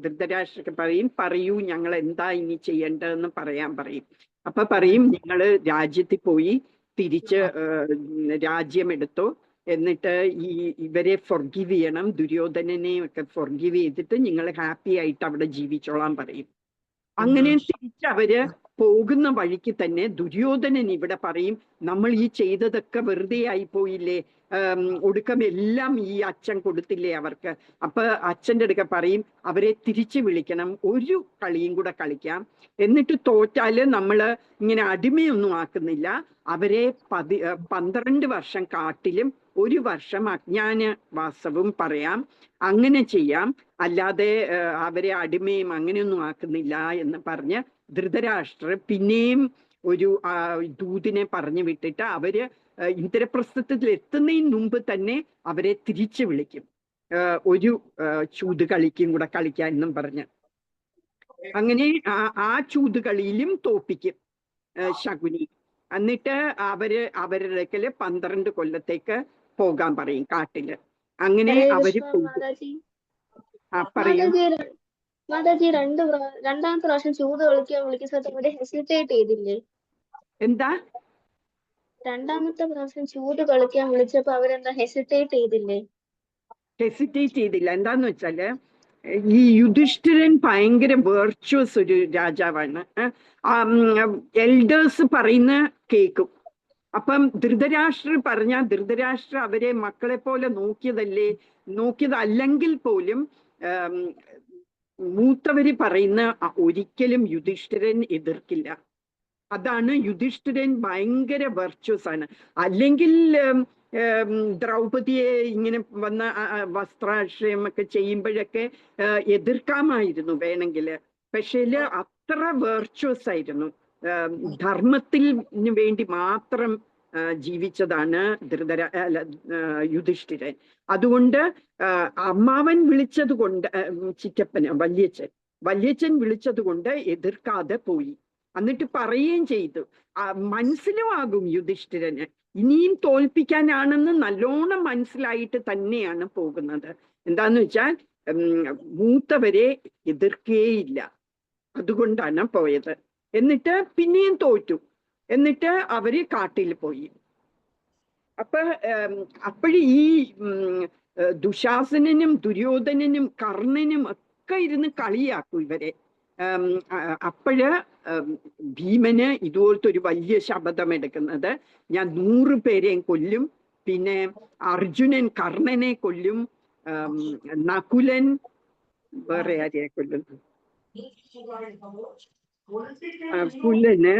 ധൃതരാഷ്ട്രക്ക് പറയൂ ഞങ്ങൾ എന്താ ഇനി ചെയ്യേണ്ടതെന്ന് പറയാൻ പറയും. അപ്പൊ പറയും, നിങ്ങള് രാജ്യത്തിൽ പോയി തിരിച്ച് രാജ്യമെടുത്തോ, എന്നിട്ട് ഇവരെ ഫൊർഗീവ് ചെയ്യണം, ദുര്യോധനനെ ഒക്കെ ഫൊർഗീവ് ചെയ്തിട്ട് നിങ്ങൾ ഹാപ്പി ആയിട്ട് അവിടെ ജീവിച്ചോളാൻ പറയും. അങ്ങനെ തിരിച്ചവര് പോകുന്ന വഴിക്ക് തന്നെ ദുര്യോധനൻ ഇവിടെ പറയും, നമ്മൾ ഈ ചെയ്തതൊക്കെ വെറുതെ ആയി പോയില്ലേ, ഒടുക്കം എല്ലാം ഈ അച്ഛൻ കൊടുത്തില്ലേ അവർക്ക്. അപ്പൊ അച്ഛൻ്റെ അടുക്ക പറയും, അവരെ തിരിച്ചു വിളിക്കണം, ഒരു കളിയും കൂടെ കളിക്കാം, എന്നിട്ട് തോറ്റാല് നമ്മള് ഇങ്ങനെ അടിമയൊന്നും ആക്കുന്നില്ല, അവരെ 12 വർഷം കാട്ടിലും 1 വർഷം അജ്ഞാനവാസവും പറയാം, അങ്ങനെ ചെയ്യാം, അല്ലാതെ അവരെ അടിമയും അങ്ങനെയൊന്നും ആക്കുന്നില്ല എന്ന് പറഞ്ഞ് ധൃതരാഷ്ട്രർ പിന്നെയും ഒരു ദൂതിനെ പറഞ്ഞു വിട്ടിട്ട് അവര് ഇന്ദ്രപ്രസ്ഥത്തിൽ എത്തുന്നതിന് മുമ്പ് തന്നെ അവരെ തിരിച്ചു വിളിക്കും, ഒരു ചൂതുകളിക്കും കൂടെ കളിക്കാൻ എന്നും പറഞ്ഞ്. അങ്ങനെ ആ ചൂതുകളിയിലും തോപ്പിക്കും ശകുനി. എന്നിട്ട് അവരുടെ 12 കൊല്ലത്തേക്ക് പോകാൻ പറയും കാട്ടില്. അങ്ങനെ അവര് പറയും. മാതാജി രണ്ടാമത്തെ പ്രാവശ്യം ചൂത് കളിക്കാൻ വിളിക്കുന്ന ഹെസിറ്റേറ്റ് ചെയ്തില്ലേ? എന്താ? രണ്ടാമത്തെ പ്രാവശ്യം ചൂത് കളിക്കാൻ വിളിച്ചപ്പോ അവരെന്താ ഹെസിറ്റേറ്റ് ചെയ്തില്ലേ? ഹെസിറ്റേറ്റ് ചെയ്തില്ല. എന്താന്ന് വെച്ചാല് ഈ യുധിഷ്ഠിരൻ ഭയങ്കര വേർച്വസ് ഒരു രാജാവാണ്. എൽഡേഴ്സ് പറയുന്ന കേൾക്കും. അപ്പം ധൃതരാഷ്ട്രർ പറഞ്ഞാൽ ധൃതരാഷ്ട്ര അവരെ മക്കളെ പോലെ നോക്കിയതല്ലെങ്കിൽ പോലും മൂത്തവര് പറയുന്ന ഒരിക്കലും യുധിഷ്ഠിരൻ എതിർക്കില്ല. അതാണ് യുധിഷ്ഠിരൻ ഭയങ്കര വെർച്വസ് ആണ്. അല്ലെങ്കിൽ ദ്രൗപദിയെ ഇങ്ങനെ വന്ന വസ്ത്രാശ്രയം ഒക്കെ ചെയ്യുമ്പോഴൊക്കെ എതിർക്കാമായിരുന്നു വേണമെങ്കിൽ. പക്ഷേ അത്ര വെർച്വസ് ആയിരുന്നു, ധർമ്മത്തിന് വേണ്ടി മാത്രം ജീവിച്ചതാണ് യുധിഷ്ഠിരൻ. അതുകൊണ്ട് അമ്മാവൻ വിളിച്ചത് കൊണ്ട്, ചിറ്റപ്പന് വല്യച്ഛൻ വിളിച്ചത് കൊണ്ട് എതിർക്കാതെ പോയി. എന്നിട്ട് പറയുകയും ചെയ്തു, മനസ്സിലും ആകും യുധിഷ്ഠിരന് ഇനിയും തോൽപ്പിക്കാനാണെന്ന് നല്ലോണം മനസ്സിലായിട്ട് തന്നെയാണ് പോകുന്നത്. എന്താന്ന് വെച്ചാൽ മൂത്തവരെ എതിർക്കേയില്ല, അതുകൊണ്ടാണ് പോയത്. എന്നിട്ട് പിന്നെയും തോറ്റു. എന്നിട്ട് അവര് കാട്ടിൽ പോയി. അപ്പോഴീ ദുശാസനനും ദുര്യോധനനും കർണനും ഒക്കെ ഇരുന്ന് കളിയാക്കും ഇവരെ. അപ്പോഴ് ഭീമന് ഇതുപോലത്തെ ഒരു വലിയ ശപഥം എടുക്കുന്നത്, ഞാൻ 100 പേരെയും കൊല്ലും, പിന്നെ അർജുനൻ കർണനെ കൊല്ലും, നകുലൻ വേറെ ആരെയെ കൊല്ലും, നകുലന്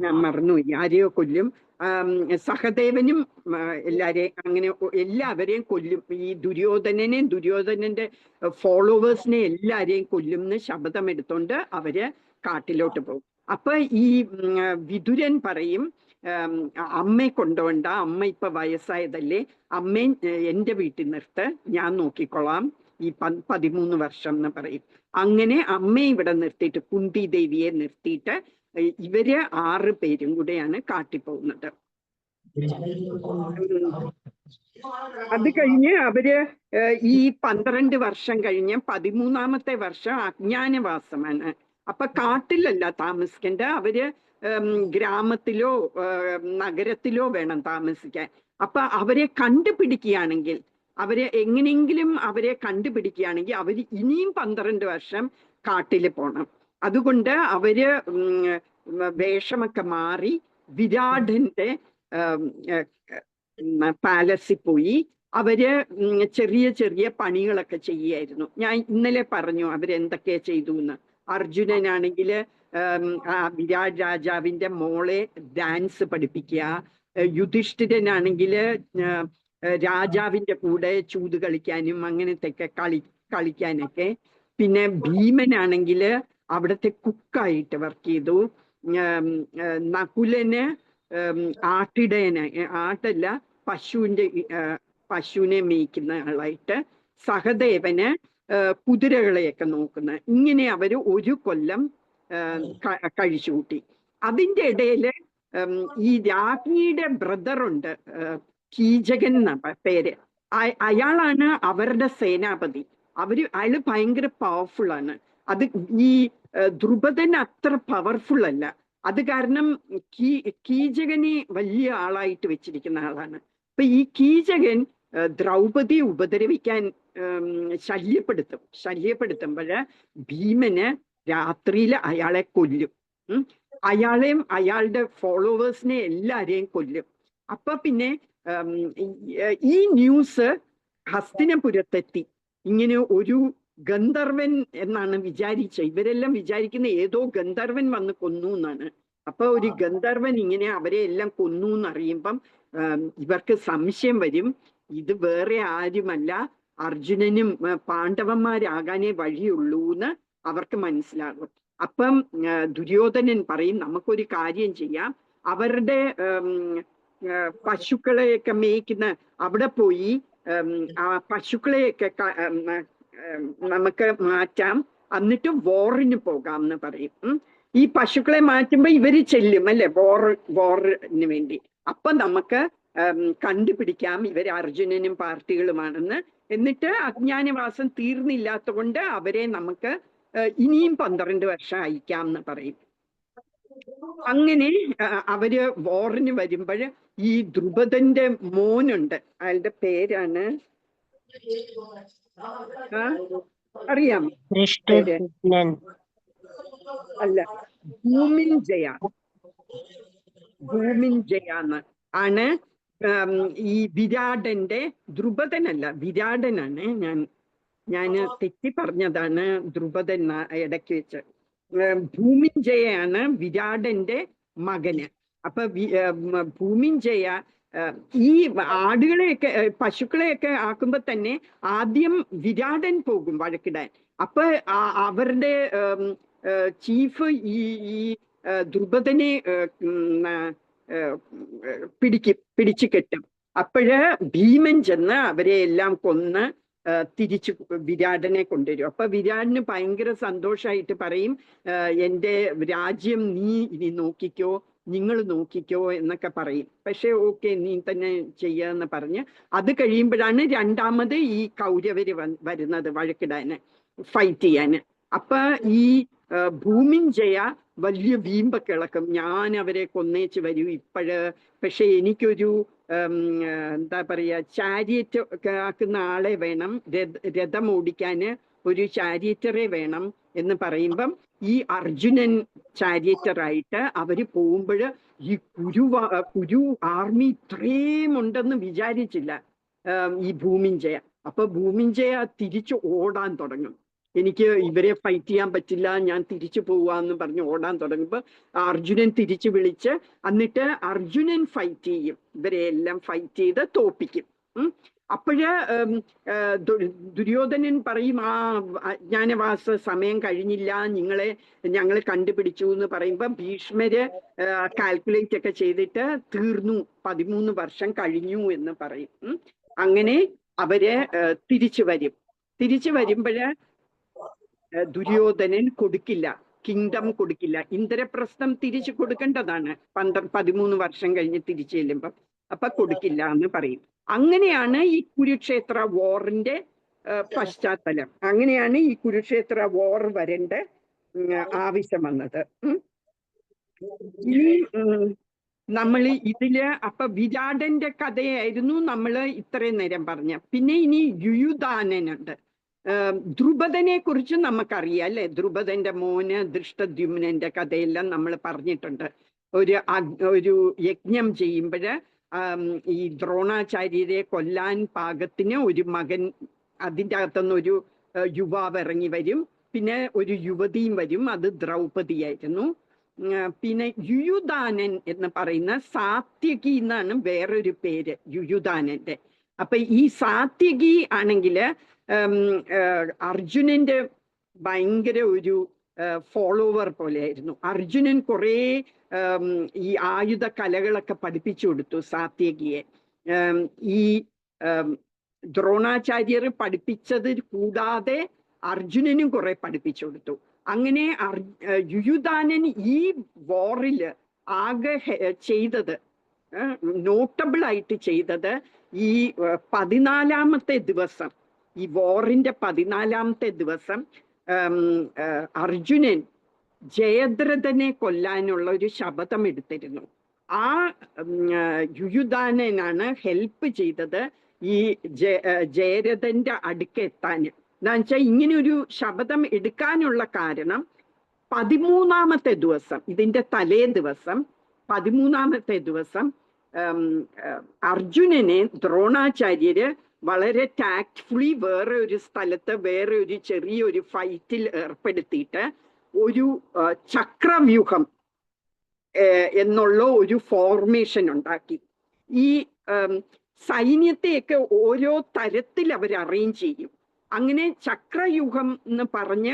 ഞാൻ മറന്നുപോയി, ആരെയോ കൊല്ലും. സഹദേവനും എല്ലാവരെയും കൊല്ലും. ഈ ദുര്യോധനന്റെ ഫോളോവേഴ്സിനെ എല്ലാരെയും കൊല്ലും എന്ന് ശപഥമെടുത്തോണ്ട് അവര് കാട്ടിലോട്ട് പോകും. അപ്പൊ ഈ വിതുരൻ പറയും, അമ്മയെ കൊണ്ടുപോണ്ട, അമ്മ ഇപ്പൊ വയസ്സായതല്ലേ, അമ്മയും എന്റെ വീട്ടിൽ നിർത്ത്, ഞാൻ നോക്കിക്കൊള്ളാം ഈ 13 വർഷം എന്ന് പറയും. അങ്ങനെ അമ്മയെ ഇവിടെ നിർത്തിയിട്ട്, കുന്തി ദേവിയെ നിർത്തിയിട്ട് ഇവര് 6 പേരും കൂടെയാണ് കാട്ടിപ്പോകുന്നത്. അത് കഴിഞ്ഞ് അവര് ഈ 12 വർഷം കഴിഞ്ഞ് 13ാമത്തെ വർഷം അജ്ഞാനവാസമാണ്. അപ്പൊ കാട്ടിലല്ല താമസിക്കേണ്ട, അവര് ഗ്രാമത്തിലോ നഗരത്തിലോ വേണം താമസിക്കാൻ. അപ്പൊ അവരെ കണ്ടുപിടിക്കുകയാണെങ്കിൽ, എങ്ങനെയെങ്കിലും അവരെ കണ്ടുപിടിക്കുകയാണെങ്കിൽ അവര് ഇനിയും 12 വർഷം കാട്ടിൽ പോണം. അതുകൊണ്ട് അവര് വേഷമൊക്കെ മാറി വിരാടന്റെ പാലസിൽ പോയി അവര് ചെറിയ ചെറിയ പണികളൊക്കെ ചെയ്യായിരുന്നു. ഞാൻ ഇന്നലെ പറഞ്ഞു അവരെന്തൊക്കെയാ ചെയ്തു എന്ന്. അർജുനനാണെങ്കിൽ വിരാട് രാജാവിന്റെ മോളെ ഡാൻസ് പഠിപ്പിക്കുക, യുധിഷ്ഠിരനാണെങ്കിൽ രാജാവിന്റെ കൂടെ ചൂത് കളിക്കാനും അങ്ങനത്തെ കളിക്കാനൊക്കെ. പിന്നെ ഭീമനാണെങ്കിൽ അവിടുത്തെ കുക്കായിട്ട് വർക്ക് ചെയ്തു. നകുലന് ആട്ടല്ല പശുവിനെ മേയ്ക്കുന്ന ആളായിട്ട്, സഹദേവന് കുതിരകളെയൊക്കെ നോക്കുന്ന. ഇങ്ങനെ അവര് 1 കൊല്ലം കഴിച്ചു കൂട്ടി. അതിന്റെ ഇടയില് ഈ രാജ്ഞിയുടെ ബ്രദറുണ്ട്, കീചകൻ എന്ന പേര്. അയാളാണ് അവരുടെ സേനാപതി. അയാള് ഭയങ്കര പവർഫുൾ ആണ്. അത് ഈ ദ്രുപദൻ അത്ര പവർഫുൾ അല്ല. അത് കാരണം കീചകനെ വലിയ ആളായിട്ട് വെച്ചിരിക്കുന്ന ആളാണ്. അപ്പൊ ഈ കീചകൻ ദ്രൗപദിയെ ഉപദ്രവിക്കാൻ ശല്യപ്പെടുത്തുമ്പോഴ് ഭീമന് രാത്രിയിൽ അയാളെ കൊല്ലും. അയാളെയും അയാളുടെ ഫോളോവേഴ്സിനെ എല്ലാരെയും കൊല്ലും. അപ്പൊ പിന്നെ ഈ ന്യൂസ് ഹസ്തിനപുരത്തെത്തി. ഇങ്ങനെ ഒരു ഗന്ധർവൻ എന്നാണ് ഇവരെല്ലാം വിചാരിക്കുന്ന ഏതോ ഗന്ധർവൻ വന്ന് കൊന്നു എന്നാണ്. അപ്പൊ ഒരു ഗന്ധർവൻ ഇങ്ങനെ അവരെ എല്ലാം കൊന്നു എന്നറിയുമ്പം ഇവർക്ക് സംശയം വരും, ഇത് വേറെ ആരുമല്ല, അർജുനനും പാണ്ഡവന്മാരാകാനേ വഴിയുള്ളൂ എന്ന് അവർക്ക് മനസ്സിലാകും. അപ്പം ദുര്യോധനൻ പറയും, നമുക്കൊരു കാര്യം ചെയ്യാം, അവരുടെ പശുക്കളെയൊക്കെ മേയ്ക്കുന്ന അവിടെ പോയി ആ പശുക്കളെയൊക്കെ നമുക്ക് മാറ്റാം, എന്നിട്ട് വോറിന് പോകാം എന്ന് പറയും. ഈ പശുക്കളെ മാറ്റുമ്പോ ഇവര് ചെല്ലും അല്ലെ വോറിന് വേണ്ടി. അപ്പൊ നമുക്ക് കണ്ടുപിടിക്കാം ഇവര് അർജുനനും പാർട്ടികളുമാണെന്ന്. എന്നിട്ട് അജ്ഞാനവാസം തീർന്നില്ലാത്ത കൊണ്ട് അവരെ നമുക്ക് ഇനിയും 12 വർഷം അയക്കാം എന്ന് പറയും. അങ്ങനെ അവര് വോറിന് വരുമ്പോൾ ഈ ദ്രുപദന്റെ മോനുണ്ട്, അയാളുടെ പേരാണ് അറിയാം, അല്ല ഭൂമിഞ്ജയാന്ന് ആണ് ഈ വിരാടന്റെ, ദ്രുപദനല്ല വിരാടനാണ്. ഞാൻ തെറ്റി പറഞ്ഞതാണ്, ദ്രുപദൻ ഇടയ്ക്ക് വെച്ച്. ഭൂമിഞ്ജയാണ് വിരാടന്റെ മകന്. അപ്പൊ ഭൂമിഞ്ജയ ഈ ആടുകളെയൊക്കെ പശുക്കളെയൊക്കെ ആക്കുമ്പോ തന്നെ ആദ്യം വിരാടൻ പോകും വഴക്കിടാൻ. അപ്പൊ അവരുടെ ചീഫ് ഈ ദ്രുപദനെ പിടിച്ചു കെട്ടും. അപ്പോഴ് ഭീമൻ ചെന്ന് അവരെ എല്ലാം കൊന്ന് തിരിച്ചു വിരാടനെ കൊണ്ടുവരും. അപ്പൊ വിരാടന് ഭയങ്കര സന്തോഷമായിട്ട് പറയും, എൻ്റെ രാജ്യം നീ ഇനി നോക്കിക്കോ, നിങ്ങൾ നോക്കിക്കോ എന്നൊക്കെ പറയും. പക്ഷെ ഓക്കെ നീ തന്നെ ചെയ്യാന്ന് പറഞ്ഞ് അത് കഴിയുമ്പോഴാണ് രണ്ടാമത് ഈ കൗരവര് വരുന്നത് വഴക്കിടാന്, ഫൈറ്റ് ചെയ്യാന്. അപ്പൊ ഈ ഭൂമിഞ്ജയ വലിയ വീമ്പൊക്കെ ഇളക്കും, ഞാൻ അവരെ കൊന്നേച്ച് വരൂ ഇപ്പോഴ്, പക്ഷെ എനിക്കൊരു എന്താ പറയാ ചാരിയറ്റ് ഒക്കെ ആക്കുന്ന ആളെ വേണം, രഥം ഓടിക്കാന് ഒരു ചാരിയറ്ററെ വേണം എന്ന് പറയുമ്പം ഈ അർജുനൻ ചാരിയറ്ററായിട്ട് അവര് പോകുമ്പോൾ ഈ കുരു ആർമി ഇത്രയും ഉണ്ടെന്ന് വിചാരിച്ചില്ല ഈ ഭൂമിഞ്ജയ. അപ്പൊ ഭൂമിഞ്ജയ തിരിച്ചു ഓടാൻ തുടങ്ങും. എനിക്ക് ഇവരെ ഫൈറ്റ് ചെയ്യാൻ പറ്റില്ല, ഞാൻ തിരിച്ചു പോവാന്ന് പറഞ്ഞ് ഓടാൻ തുടങ്ങുമ്പോൾ അർജുനൻ തിരിച്ചു വിളിച്ച് എന്നിട്ട് അർജുനൻ ഫൈറ്റ് ചെയ്യും, ഇവരെ എല്ലാം ഫൈറ്റ് ചെയ്ത് തോപ്പിക്കും. അപ്പോഴ് ദുര്യോധനൻ പറയും, ആ അജ്ഞാനവാസ സമയം കഴിഞ്ഞില്ല, ഞങ്ങൾ കണ്ടുപിടിച്ചു എന്ന് പറയുമ്പോൾ ഭീഷ്മര് കാൽക്കുലേറ്റ് ഒക്കെ ചെയ്തിട്ട് തീർന്നു, 13 വർഷം കഴിഞ്ഞു എന്ന് പറയും. അങ്ങനെ അവര് തിരിച്ചു വരുമ്പോഴ് ദുര്യോധനൻ കൊടുക്കില്ല, കിങ്ഡം കൊടുക്കില്ല. ഇന്ദ്രപ്രസ്ഥം തിരിച്ചു കൊടുക്കേണ്ടതാണ് 13 വർഷം കഴിഞ്ഞ് തിരിച്ചു ചെല്ലുമ്പം, അപ്പൊ കൊടുക്കില്ല എന്ന് പറയും. അങ്ങനെയാണ് ഈ കുരുക്ഷേത്ര വാറിന്റെ പശ്ചാത്തലം. അങ്ങനെയാണ് ഈ കുരുക്ഷേത്ര വാർ വരേണ്ട ആവശ്യം വന്നത്. ഇനി നമ്മൾ ഇതില് അപ്പൊ വിരാടന്റെ കഥയായിരുന്നു നമ്മൾ ഇത്രയും നേരം പറഞ്ഞ. പിന്നെ ഇനി യുയുധാനനുണ്ട്. ദ്രുപദനെ കുറിച്ച് നമുക്കറിയാം അല്ലെ, ദ്രുപദന്റെ മോന് ദൃഷ്ടദ്യുമ്നന്റെ കഥയെല്ലാം നമ്മൾ പറഞ്ഞിട്ടുണ്ട്. ഒരു യജ്ഞം ചെയ്യുമ്പോഴ് ഈ ദ്രോണാചാര്യരെ കൊല്ലാൻ പാകത്തിന് ഒരു മകൻ, അതിൻ്റെ അകത്തുനിന്ന് ഒരു യുവാവ് ഇറങ്ങി വരും, പിന്നെ ഒരു യുവതിയും വരും, അത് ദ്രൗപദിയായിരുന്നു. പിന്നെ യുയുധാനൻ എന്ന് പറയുന്ന സാത്യകി എന്നാണ് വേറൊരു പേര് യുയുധാനന്റെ. അപ്പൊ ഈ സാത്യകി ആണെങ്കിൽ അർജുനന്റെ ഭയങ്കര ഒരു ഫോളോവർ പോലെയായിരുന്നു. അർജുനൻ കുറേ ഈ ആയുധ കലകളൊക്കെ പഠിപ്പിച്ചു കൊടുത്തു സാത്യകിയെ. ഈ ദ്രോണാചാര്യർ പഠിപ്പിച്ചത് കൂടാതെ അർജുനനും കുറെ പഠിപ്പിച്ചു കൊടുത്തു. അങ്ങനെ യുയുധാനൻ ഈ വാറില് ആകെ ചെയ്തത്, നോട്ടബിൾ ആയിട്ട് ചെയ്തത്, ഈ 14-ാമത്തെ ദിവസം, ഈ വാറിന്റെ 14-ാമത്തെ ദിവസം അർജുനൻ ജയദ്രഥനെ കൊല്ലാനുള്ള ഒരു ശപഥം എടുത്തിരുന്നു. ആ യുയുധാനനാണ് ഹെൽപ്പ് ചെയ്തത് ഈ ജയരഥന്റെ അടുക്കെത്താൻ. എന്താന്ന് വെച്ചാൽ ഇങ്ങനെ ഒരു ശപഥം എടുക്കാനുള്ള കാരണം 13-ാമത്തെ ദിവസം, ഇതിന്റെ തലേ ദിവസം 13-ാമത്തെ ദിവസം അർജുനനെ ദ്രോണാചാര്യര് വളരെ ടാക്ട്ഫുള്ളി വേറെ ഒരു സ്ഥലത്ത് വേറെ ഒരു ചെറിയൊരു ഫൈറ്റിൽ ഏർപ്പെടുത്തിയിട്ട് ഒരു ചക്രവ്യൂഹം എന്നുള്ള ഒരു ഫോർമേഷൻ ഉണ്ടാക്കി. ഈ സൈന്യത്തെയൊക്കെ ഓരോ തരത്തിൽ അവർ അറേഞ്ച് ചെയ്യും. അങ്ങനെ ചക്രവ്യൂഹം എന്ന് പറഞ്ഞ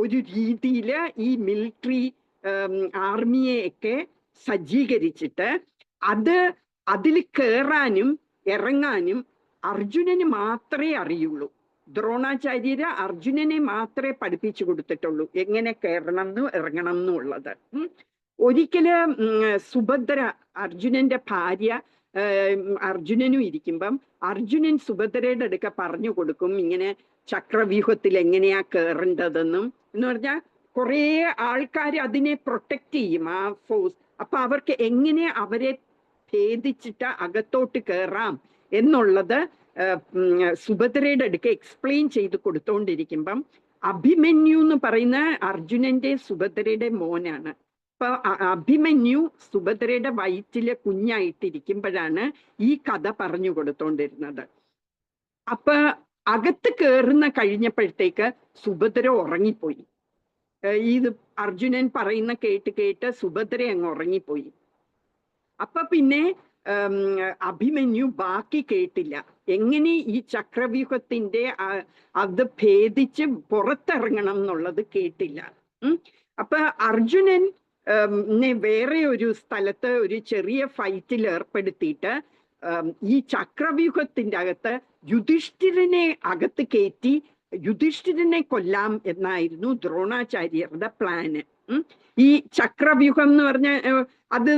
ഒരു രീതിയിൽ ഈ മിലിറ്ററി ആർമിയെയൊക്കെ സജ്ജീകരിച്ചിട്ട് അതിൽ കയറാനും ഇറങ്ങാനും അർജുനന് മാത്രമേ അറിയുള്ളൂ. ദ്രോണാചാര്യര് അർജുനനെ മാത്രമേ പഠിപ്പിച്ചു കൊടുത്തിട്ടുള്ളൂ എങ്ങനെ കയറണം എന്നും ഇറങ്ങണം എന്നുള്ളത്. ഒരിക്കല് സുഭദ്ര, അർജുനന്റെ ഭാര്യ, അർജുനനും ഇരിക്കുമ്പം അർജുനൻ സുഭദ്രയുടെ അടുക്ക പറഞ്ഞു കൊടുക്കും ഇങ്ങനെ ചക്രവ്യൂഹത്തിൽ എങ്ങനെയാ കയറേണ്ടതെന്നും. എന്ന് പറഞ്ഞാൽ കുറേ ആൾക്കാർ അതിനെ പ്രൊട്ടക്ട് ചെയ്യും, ആ ഫോഴ്സ്. അപ്പൊ അവർക്ക് എങ്ങനെ അവരെ ഭേദിച്ചിട്ട് അകത്തോട്ട് കയറാം എന്നുള്ളത് സുഭദ്രയുടെ അടുക്ക എക്സ്പ്ലെയിൻ ചെയ്ത് കൊടുത്തോണ്ടിരിക്കുമ്പം അഭിമന്യു എന്ന് പറയുന്ന അർജുനന്റെ സുഭദ്രയുടെ മോനാണ്. അപ്പൊ അഭിമന്യു സുഭദ്രയുടെ വയറ്റില് കുഞ്ഞായിട്ടിരിക്കുമ്പോഴാണ് ഈ കഥ പറഞ്ഞു കൊടുത്തോണ്ടിരുന്നത്. അപ്പൊ അകത്ത് കയറുന്ന കഴിഞ്ഞപ്പോഴത്തേക്ക് സുഭദ്ര ഉറങ്ങിപ്പോയി. ഇത് അർജുനൻ പറയുന്ന കേട്ട് സുഭദ്ര അങ്ങ് ഉറങ്ങിപ്പോയി. അപ്പൊ പിന്നെ അഭിമന്യു ബാക്കി കേട്ടില്ല, എങ്ങനെ ഈ ചക്രവ്യൂഹത്തിന്റെ അത് ഭേദിച്ച് പുറത്തിറങ്ങണം എന്നുള്ളത് കേട്ടില്ല. അപ്പൊ അർജുനൻ വേറെ ഒരു സ്ഥലത്ത് ഒരു ചെറിയ ഫൈറ്റിൽ ഏർപ്പെടുത്തിയിട്ട് ഈ ചക്രവ്യൂഹത്തിന്റെ അകത്ത് യുധിഷ്ഠിരനെ അകത്ത് കയറ്റി യുധിഷ്ഠിരനെ കൊല്ലാം എന്നായിരുന്നു ദ്രോണാചാര്യരുടെ പ്ലാന്. ഈ ചക്രവ്യൂഹം എന്ന് പറഞ്ഞ അത്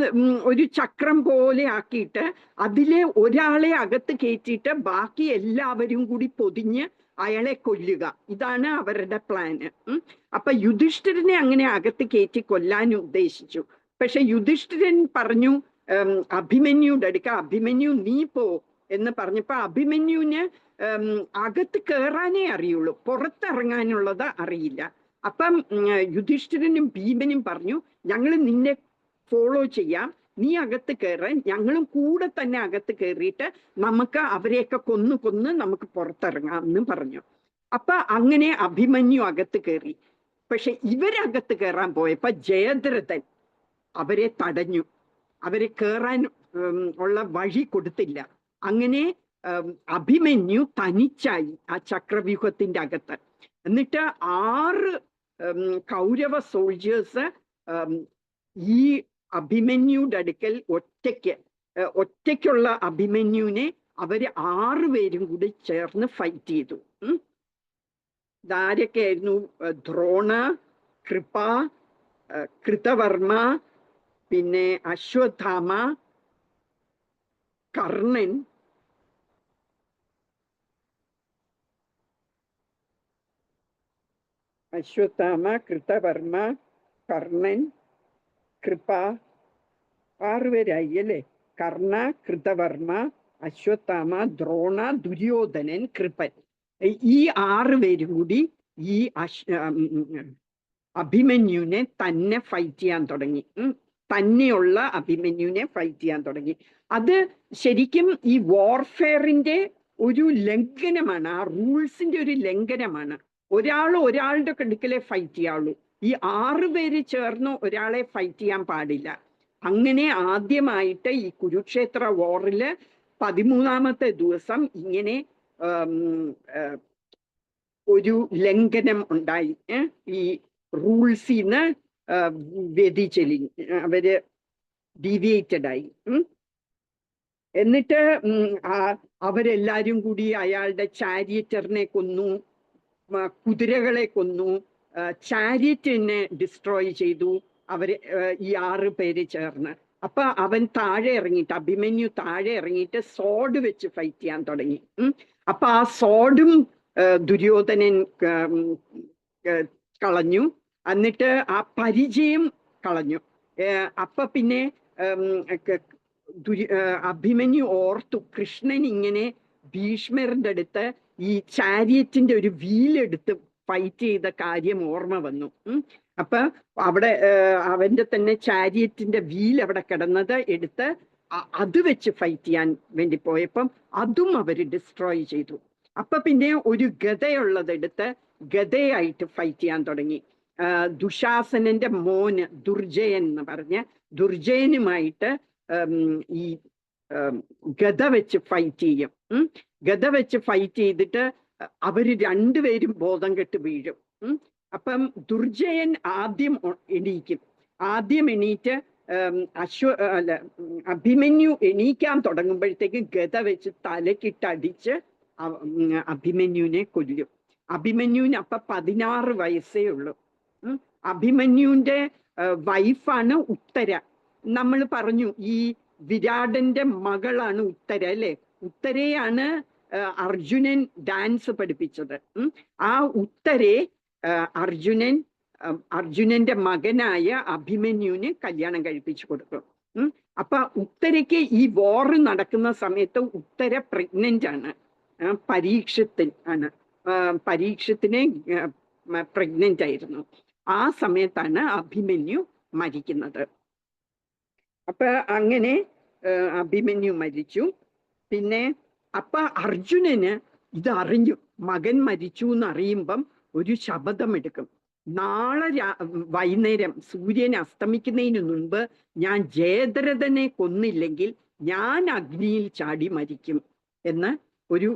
ഒരു ചക്രം പോലെ ആക്കിയിട്ട് അതിലെ ഒരാളെ അകത്ത് കയറ്റിയിട്ട് ബാക്കി എല്ലാവരും കൂടി പൊതിഞ്ഞ് അയാളെ കൊല്ലുക, ഇതാണ് അവരുടെ പ്ലാന്. അപ്പൊ യുധിഷ്ഠിരനെ അങ്ങനെ അകത്ത് കയറ്റി കൊല്ലാൻ ഉദ്ദേശിച്ചു. പക്ഷെ യുധിഷ്ഠിരൻ പറഞ്ഞു അഭിമന്യുയുടെ അടുക്ക, അഭിമന്യു നീ പോ എന്ന് പറഞ്ഞപ്പോ അഭിമന്യുവിന് അകത്ത് കയറാനേ അറിയുള്ളൂ, പുറത്തിറങ്ങാനുള്ളത് അറിയില്ല. അപ്പം യുധിഷ്ഠിരനും ഭീമനും പറഞ്ഞു ഞങ്ങൾ നിന്നെ ഫോളോ ചെയ്യാം, നീ അകത്ത് കയറാൻ, ഞങ്ങളും കൂടെ തന്നെ അകത്ത് കയറിയിട്ട് നമുക്ക് അവരെയൊക്കെ കൊന്ന് നമുക്ക് പുറത്തിറങ്ങാം എന്ന് പറഞ്ഞു. അപ്പൊ അങ്ങനെ അഭിമന്യു അകത്ത് കയറി. പക്ഷെ ഇവരകത്ത് കയറാൻ പോയപ്പോ ജയദ്രഥൻ അവരെ തടഞ്ഞു. അവരെ കയറാൻ ഉള്ള വഴി കൊടുത്തില്ല. അങ്ങനെ അഭിമന്യു തനിച്ചായി ആ ചക്രവ്യൂഹത്തിന്റെ അകത്ത്. എന്നിട്ട് 6 കൗരവ സോൾജേഴ്സ് ഈ അഭിമന്യുടെ അടുക്കൽ ഒറ്റയ്ക്കുള്ള അഭിമന്യുവിനെ അവര് 6 പേരും കൂടി ചേർന്ന് ഫൈറ്റ് ചെയ്തു. ഇതാരൊക്കെയായിരുന്നു? ദ്രോണ, കൃപ, കൃതവർമ്മ, പിന്നെ അശ്വത്ഥാമ, കർണൻ, കൃതവർമ്മ, കർണൻ, കൃപ, 6 പേരായി അല്ലേ? കർണ, കൃതവർമ്മ, അശ്വത്ഥാമ, ദ്രോണ, ദുര്യോധനൻ, കൃപൻ. ഈ 6 പേരും കൂടി ഈ അഭിമന്യുവിനെ തന്നെ ഫൈറ്റ് ചെയ്യാൻ തുടങ്ങി. തന്നെയുള്ള അഭിമന്യുവിനെ ഫൈറ്റ് ചെയ്യാൻ തുടങ്ങി. അത് ശരിക്കും ഈ വാർഫെയറിന്റെ ഒരു ലംഘനമാണ്, ആ റൂൾസിന്റെ ഒരു ലംഘനമാണ്. ഒരാളുടെ അടുക്കലേ ഫൈറ്റ് ചെയ്യാവുള്ളൂ. ഈ 6 പേര് ചേർന്ന് ഒരാളെ ഫൈറ്റ് ചെയ്യാൻ പാടില്ല. അങ്ങനെ ആദ്യമായിട്ട് ഈ കുരുക്ഷേത്ര വാറില് 13ാമത്തെ ദിവസം ഇങ്ങനെ ഒരു ലംഘനം ഉണ്ടായി. ഈ റൂൾസിന്ന് വ്യതിചലി, അവര് ഡീവിയേറ്റഡ് ആയി. എന്നിട്ട് അവരെല്ലാരും കൂടി അയാളുടെ ചാരിയറ്ററിനെ കൊന്നു, കുതിരകളെ കൊന്നു, ചാരിയറ്റിനെ ഡിസ്ട്രോയ് ചെയ്തു അവര്, ഈ 6 പേര് ചേർന്ന്. അപ്പൊ അവൻ താഴെ ഇറങ്ങിയിട്ട്, അഭിമന്യു താഴെ ഇറങ്ങിയിട്ട് സോഡ് വെച്ച് ഫൈറ്റ് ചെയ്യാൻ തുടങ്ങി. അപ്പൊ ആ സോഡും ദുര്യോധനൻ കളഞ്ഞു. എന്നിട്ട് ആ പരിചയം കളഞ്ഞു. അപ്പൊ പിന്നെ അഭിമന്യു ഓർത്തു, കൃഷ്ണൻ ഇങ്ങനെ ഭീഷ്മരുടെ അടുത്ത് ഈ ചാരിയറ്റിന്റെ ഒരു വീലെടുത്ത് ഫൈറ്റ് ചെയ്ത കാര്യം ഓർമ്മ വന്നു. അപ്പൊ അവിടെ അവന്റെ തന്നെ ചാരിയറ്റിന്റെ വീൽ അവിടെ കിടന്നത് എടുത്ത് അത് വെച്ച് ഫൈറ്റ് ചെയ്യാൻ വേണ്ടി പോയപ്പം അതും അവര് ഡിസ്ട്രോയ് ചെയ്തു. അപ്പൊ പിന്നെ ഒരു ഗദയുള്ളതെടുത്ത് ഗദയായിട്ട് ഫൈറ്റ് ചെയ്യാൻ തുടങ്ങി. ദുശാസനന്റെ മോന് ദുർജയൻ എന്ന് പറഞ്ഞ ദുർജയനുമായിട്ട് ഈ ഗദ വെച്ച് ഫൈറ്റ് ചെയ്യും. ഗദ വെച്ച് ഫൈറ്റ് ചെയ്തിട്ട് അവര് 2 പേരും ബോധം കെട്ട് വീഴും. അപ്പം ദുർജയൻ ആദ്യം എണീക്കും. ആദ്യം എണീറ്റ് അഭിമന്യു എണീക്കാൻ തുടങ്ങുമ്പോഴത്തേക്ക് ഗദ വെച്ച് തലക്കിട്ടടിച്ച് അഭിമന്യുവിനെ കൊല്ലും. അഭിമന്യുവിന് അപ്പൊ 16 വയസ്സേ ഉള്ളൂ. അഭിമന്യുവിന്റെ വൈഫാണ് ഉത്തര. നമ്മൾ പറഞ്ഞു ഈ വിരാടന്റെ മകളാണ് ഉത്തര അല്ലെ? ഉത്തരയാണ് അർജുനൻ ഡാൻസ് പഠിപ്പിച്ചത്. ആ ഉത്തരെ അർജുനന്റെ മകനായ അഭിമന്യുവിന് കല്യാണം കഴിപ്പിച്ചു കൊടുക്കും. അപ്പൊ ഉത്തരയ്ക്ക് ഈ വാർ നടക്കുന്ന സമയത്ത് ഉത്തര പ്രഗ്നന്റ് ആണ്. പരീക്ഷത്തിനെ പ്രഗ്നന്റ് ആയിരുന്നു. ആ സമയത്താണ് അഭിമന്യു മരിക്കുന്നത്. അപ്പൊ അങ്ങനെ അഭിമന്യു മരിച്ചു. പിന്നെ അപ്പൊ അർജുനന് ഇത് അറിഞ്ഞു, മകൻ മരിച്ചു എന്നറിയുമ്പം ഒരു ശപഥമെടുക്കും. നാളെ വൈകുന്നേരം സൂര്യൻ അസ്തമിക്കുന്നതിന് മുൻപ് ഞാൻ ജയദ്രഥനെ കൊന്നില്ലെങ്കിൽ ഞാൻ അഗ്നിയിൽ ചാടി മരിക്കും എന്ന് ഒരു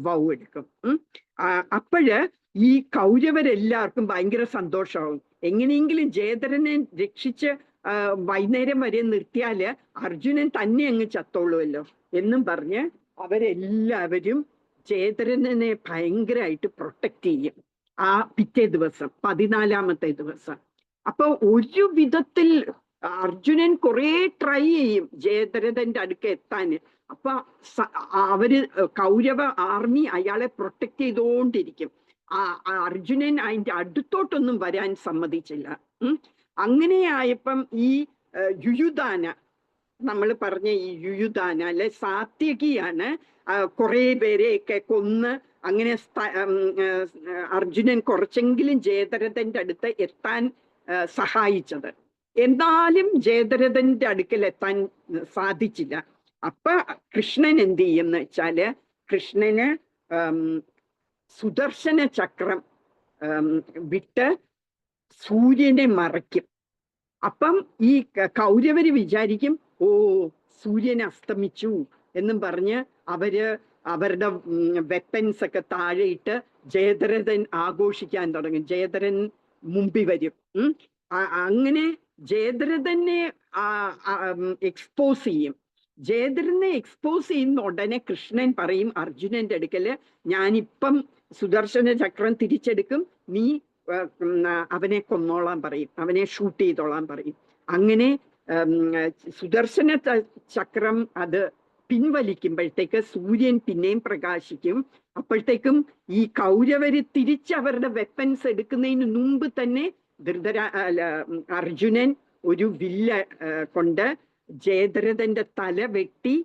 വൗ എടുക്കും. അപ്പോഴ് ഈ കൗരവരെല്ലാവർക്കും ഭയങ്കര സന്തോഷമാവും. എങ്ങനെയെങ്കിലും ജയദ്രഥനെ രക്ഷിച്ച് വൈകുന്നേരം വരെ നിർത്തിയാല് അർജുനൻ തന്നെ അങ്ങ് ചത്തോളുമല്ലോ എന്നും പറഞ്ഞ് അവരെല്ലാവരും ജയദ്രഥനെ ഭയങ്കരമായിട്ട് പ്രൊട്ടക്ട് ചെയ്യും. ആ പിറ്റേ ദിവസം 14ാമത്തെ ദിവസം. അപ്പൊ ഒരു വിധത്തിൽ അർജുനൻ കുറെ ട്രൈ ചെയ്യും ജയദ്രഥന്റെ അടുക്ക എത്താന്. അപ്പൊ അവര് കൗരവ ആർമി അയാളെ പ്രൊട്ടക്ട് ചെയ്തുകൊണ്ടിരിക്കും. അർജുനൻ അതിന്റെ അടുത്തോട്ടൊന്നും വരാൻ സമ്മതിച്ചില്ല. അങ്ങനെയായപ്പം ഈ യുയുധാന, നമ്മൾ പറഞ്ഞ ഈ യുയുധാന അല്ലെ സാത്യകിയാണ് കുറെ പേരെയൊക്കെ കൊന്ന് അങ്ങനെ അർജുനൻ കുറച്ചെങ്കിലും ജയദ്രഥന്റെ അടുത്ത് എത്താൻ സഹായിച്ചത്. എന്നാലും ജയദ്രഥന്റെ അടുക്കൽ എത്താൻ സാധിച്ചില്ല. അപ്പൊ കൃഷ്ണൻ എന്ത് ചെയ്യുമെന്ന് വെച്ചാല് കൃഷ്ണന് സുദർശന ചക്രം വിട്ട് സൂര്യനെ മറയ്ക്കും. അപ്പം ഈ കൗരവര് വിചാരിക്കും, ഓ സൂര്യൻ അസ്തമിച്ചു എന്നും പറഞ്ഞ് അവരുടെ വെപ്പൻസ് ഒക്കെ താഴെയിട്ട് ജയദ്രഥൻ ആഘോഷിക്കാൻ തുടങ്ങും. ജയദ്രഥൻ മുമ്പിൽ വരും. അങ്ങനെ ജയദ്രഥനെ എക്സ്പോസ് ചെയ്യും. ജയദ്രഥനെ എക്സ്പോസ് ചെയ്യുന്ന ഉടനെ കൃഷ്ണൻ പറയും അർജുനന്റെ അടുക്കല്, ഞാനിപ്പം സുദർശന ചക്രം തിരിച്ചെടുക്കും, നീ അവനെ കൊന്നോളാൻ പറയും, അവനെ ഷൂട്ട് ചെയ്തോളാൻ പറയും. അങ്ങനെ സുദർശന ചക്രം അത് പിൻവലിക്കുമ്പോഴത്തേക്ക് സൂര്യൻ പിന്നെയും പ്രകാശിക്കും. അപ്പോഴത്തേക്കും ഈ കൗരവര് തിരിച്ചവരുടെ വെപ്പൻസ് എടുക്കുന്നതിന് മുമ്പ് തന്നെ അർജുനൻ ഒരു വില്ല കൊണ്ട് ജയദ്രഥന്റെ തല വെട്ടി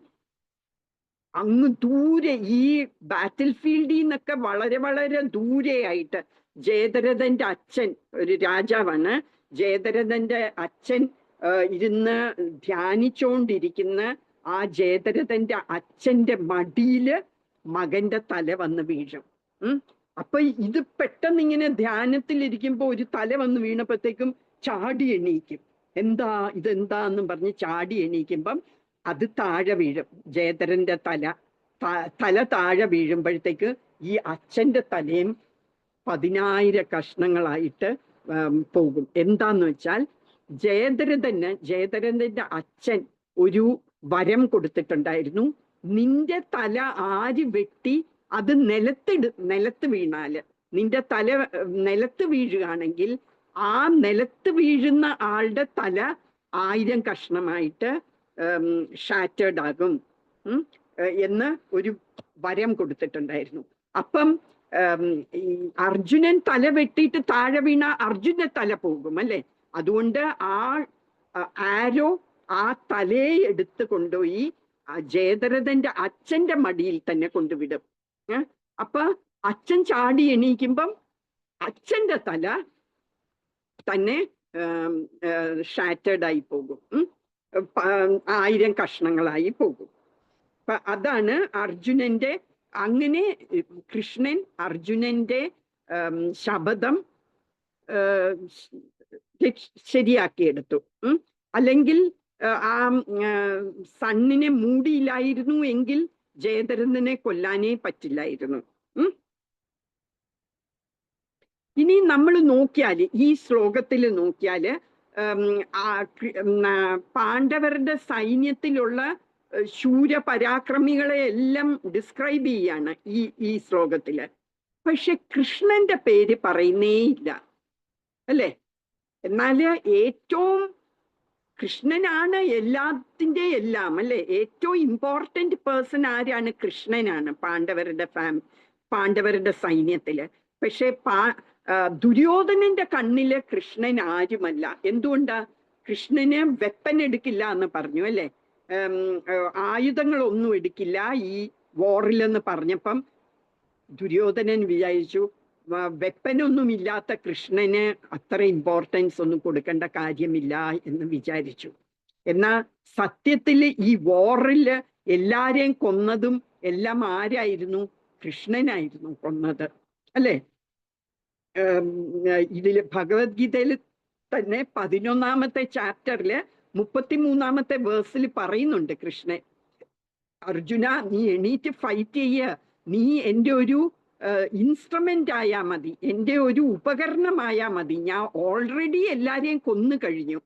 അങ്ങ് ദൂരെ, ഈ ബാറ്റിൽ ഫീൽഡിൽ നിന്നൊക്കെ വളരെ വളരെ ദൂരെയായിട്ട്, ജയദ്രഥന്റെ അച്ഛൻ ഒരു രാജാവാണ്, ജയദ്രഥന്റെ അച്ഛൻ ഇരുന്ന് ധ്യാനിച്ചോണ്ടിരിക്കുന്ന ആ ജയദ്രഥന്റെ അച്ഛന്റെ മടിയില് മകന്റെ തല വന്ന് വീഴും. അപ്പൊ ഇത് പെട്ടെന്ന് ഇങ്ങനെ ധ്യാനത്തിലിരിക്കുമ്പോ ഒരു തല വന്ന് വീണപ്പോഴത്തേക്കും ചാടി എണീക്കും. ഇതെന്താന്നും പറഞ്ഞ് ചാടി എണീക്കുമ്പം അത് താഴെ വീഴും. ജയദ്രഥന്റെ തല താഴെ വീഴുമ്പോഴത്തേക്ക് ഈ അച്ഛന്റെ തലയും 10,000 കഷ്ണങ്ങളായിട്ട് പോകും. എന്താന്ന് വെച്ചാൽ ജയദ്രഥന്റെ അച്ഛൻ ഒരു വരം കൊടുത്തിട്ടുണ്ടായിരുന്നു. നിന്റെ തല ആര് വെട്ടി അത് നിലത്ത് വീണാല്, നിന്റെ തല നിലത്ത് വീഴുകയാണെങ്കിൽ ആ നിലത്ത് വീഴുന്ന ആളുടെ തല 1000 കഷ്ണമായിട്ട് ഷാറ്റേർഡ് ആകും എന്ന് ഒരു വരം കൊടുത്തിട്ടുണ്ടായിരുന്നു. അപ്പം ഈ അർജുനൻ തല വെട്ടിയിട്ട് താഴെ വീണ അർജുന്റെ തല പോകും അല്ലെ. അതുകൊണ്ട് ആരോ ആ തലയെ എടുത്ത് കൊണ്ടുപോയി ജയദ്രഥന്റെ അച്ഛന്റെ മടിയിൽ തന്നെ കൊണ്ടുവിടും. അപ്പൊ അച്ഛൻ ചാടി എണീക്കുമ്പം അച്ഛന്റെ തല തന്നെ ഷാറ്റേർഡ് ആയി പോകും, 1000 കഷ്ണങ്ങളായി പോകും. അപ്പൊ അതാണ് അർജുനന്റെ, അങ്ങനെ കൃഷ്ണൻ അർജുനന്റെ ശപഥം ശരിയാക്കിയെടുത്തു. അല്ലെങ്കിൽ ആ സണ്ണിനെ മൂടിയില്ലായിരുന്നു എങ്കിൽ ജയദ്രഥനെ കൊല്ലാനേ പറ്റില്ലായിരുന്നു. ഇനി നമ്മൾ നോക്കിയാല്, ഈ ശ്ലോകത്തിൽ നോക്കിയാല് പാണ്ഡവരുടെ സൈന്യത്തിലുള്ള ശൂരപരാക്രമികളെ എല്ലാം ഡിസ്ക്രൈബ് ചെയ്യാണ് ഈ ശ്ലോകത്തില്. പക്ഷെ കൃഷ്ണന്റെ പേര് പറയുന്നേ ഇല്ല അല്ലേ. എന്നാല് ഏറ്റവും കൃഷ്ണനാണ് എല്ലാത്തിൻ്റെ എല്ലാം അല്ലെ. ഏറ്റവും ഇമ്പോർട്ടന്റ് പേഴ്സൺ ആരാണ്? കൃഷ്ണനാണ് പാണ്ഡവരുടെ സൈന്യത്തില്. പക്ഷെ ദുര്യോധനന്റെ കണ്ണില് കൃഷ്ണൻ ആരുമല്ല. എന്തുകൊണ്ടാ? കൃഷ്ണന് വെപ്പൻ എടുക്കില്ല എന്ന് പറഞ്ഞു അല്ലെ, ആയുധങ്ങളൊന്നും എടുക്കില്ല ഈ വോറിലെന്ന് പറഞ്ഞപ്പം ദുര്യോധനൻ വിചാരിച്ചു വെപ്പനൊന്നും ഇല്ലാത്ത കൃഷ്ണന് അത്ര ഇമ്പോർട്ടൻസ് ഒന്നും കൊടുക്കേണ്ട കാര്യമില്ല എന്ന് വിചാരിച്ചു. എന്നാൽ സത്യത്തില് ഈ വോറില് എല്ലാരെയും കൊന്നതും എല്ലാം ആരായിരുന്നു? കൃഷ്ണനായിരുന്നു കൊന്നത് അല്ലെ. ഇതില് ഭഗവത്ഗീതയിൽ തന്നെ 11ാമത്തെ ചാപ്റ്ററില് 33ാമത്തെ വേഴ്സിൽ പറയുന്നുണ്ട് കൃഷ്ണൻ, അർജുന നീ എണീറ്റ് ഫൈറ്റ് ചെയ്യ, നീ എൻ്റെ ഒരു ഇൻസ്ട്രുമെന്റ് ആയാ മതി, എൻ്റെ ഒരു ഉപകരണമായാ മതി, ഞാൻ ഓൾറെഡി എല്ലാരെയും കൊന്നു കഴിഞ്ഞു,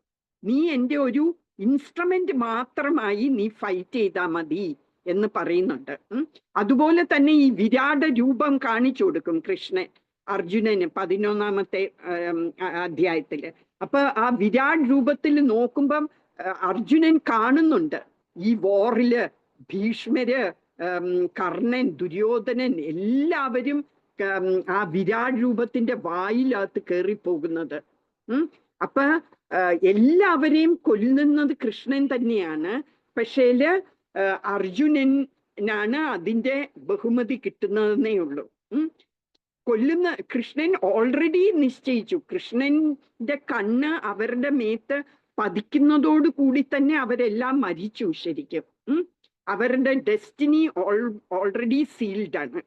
നീ എൻ്റെ ഒരു ഇൻസ്ട്രുമെന്റ് മാത്രമായി നീ ഫൈറ്റ് ചെയ്താൽ മതി എന്ന് പറയുന്നുണ്ട്. അതുപോലെ തന്നെ ഈ വിരാട രൂപം കാണിച്ചു കൊടുക്കും കൃഷ്ണൻ അർജുനന് 11ാമത്തെ അധ്യായത്തില്. അപ്പൊ ആ വിരാട് രൂപത്തിൽ നോക്കുമ്പം അർജുനൻ കാണുന്നുണ്ട് ഈ വോറില് ഭീഷ്മര്, കർണൻ, ദുര്യോധനൻ എല്ലാവരും ആ വിരാട് രൂപത്തിന്റെ വായിലകത്ത് കയറിപ്പോകുന്നത്. അപ്പൊ എല്ലാവരെയും കൊല്ലുന്നത് കൃഷ്ണൻ തന്നെയാണ്. പക്ഷേല് അർജുനനാണ് അതിന്റെ ബഹുമതി കിട്ടുന്നതെന്നേ ഉള്ളൂ. കൊല്ലുന്ന കൃഷ്ണൻ ഓൾറെഡി നിശ്ചയിച്ചു. കൃഷ്ണന്റെ കണ്ണ് അവരുടെ മേത്ത് പതിക്കുന്നതോടു കൂടി തന്നെ അവരെല്ലാം മരിച്ചു. ശരിക്കും അവരുടെ ഡെസ്റ്റിനി ഓൾറെഡി സീൽഡ് ആണ്.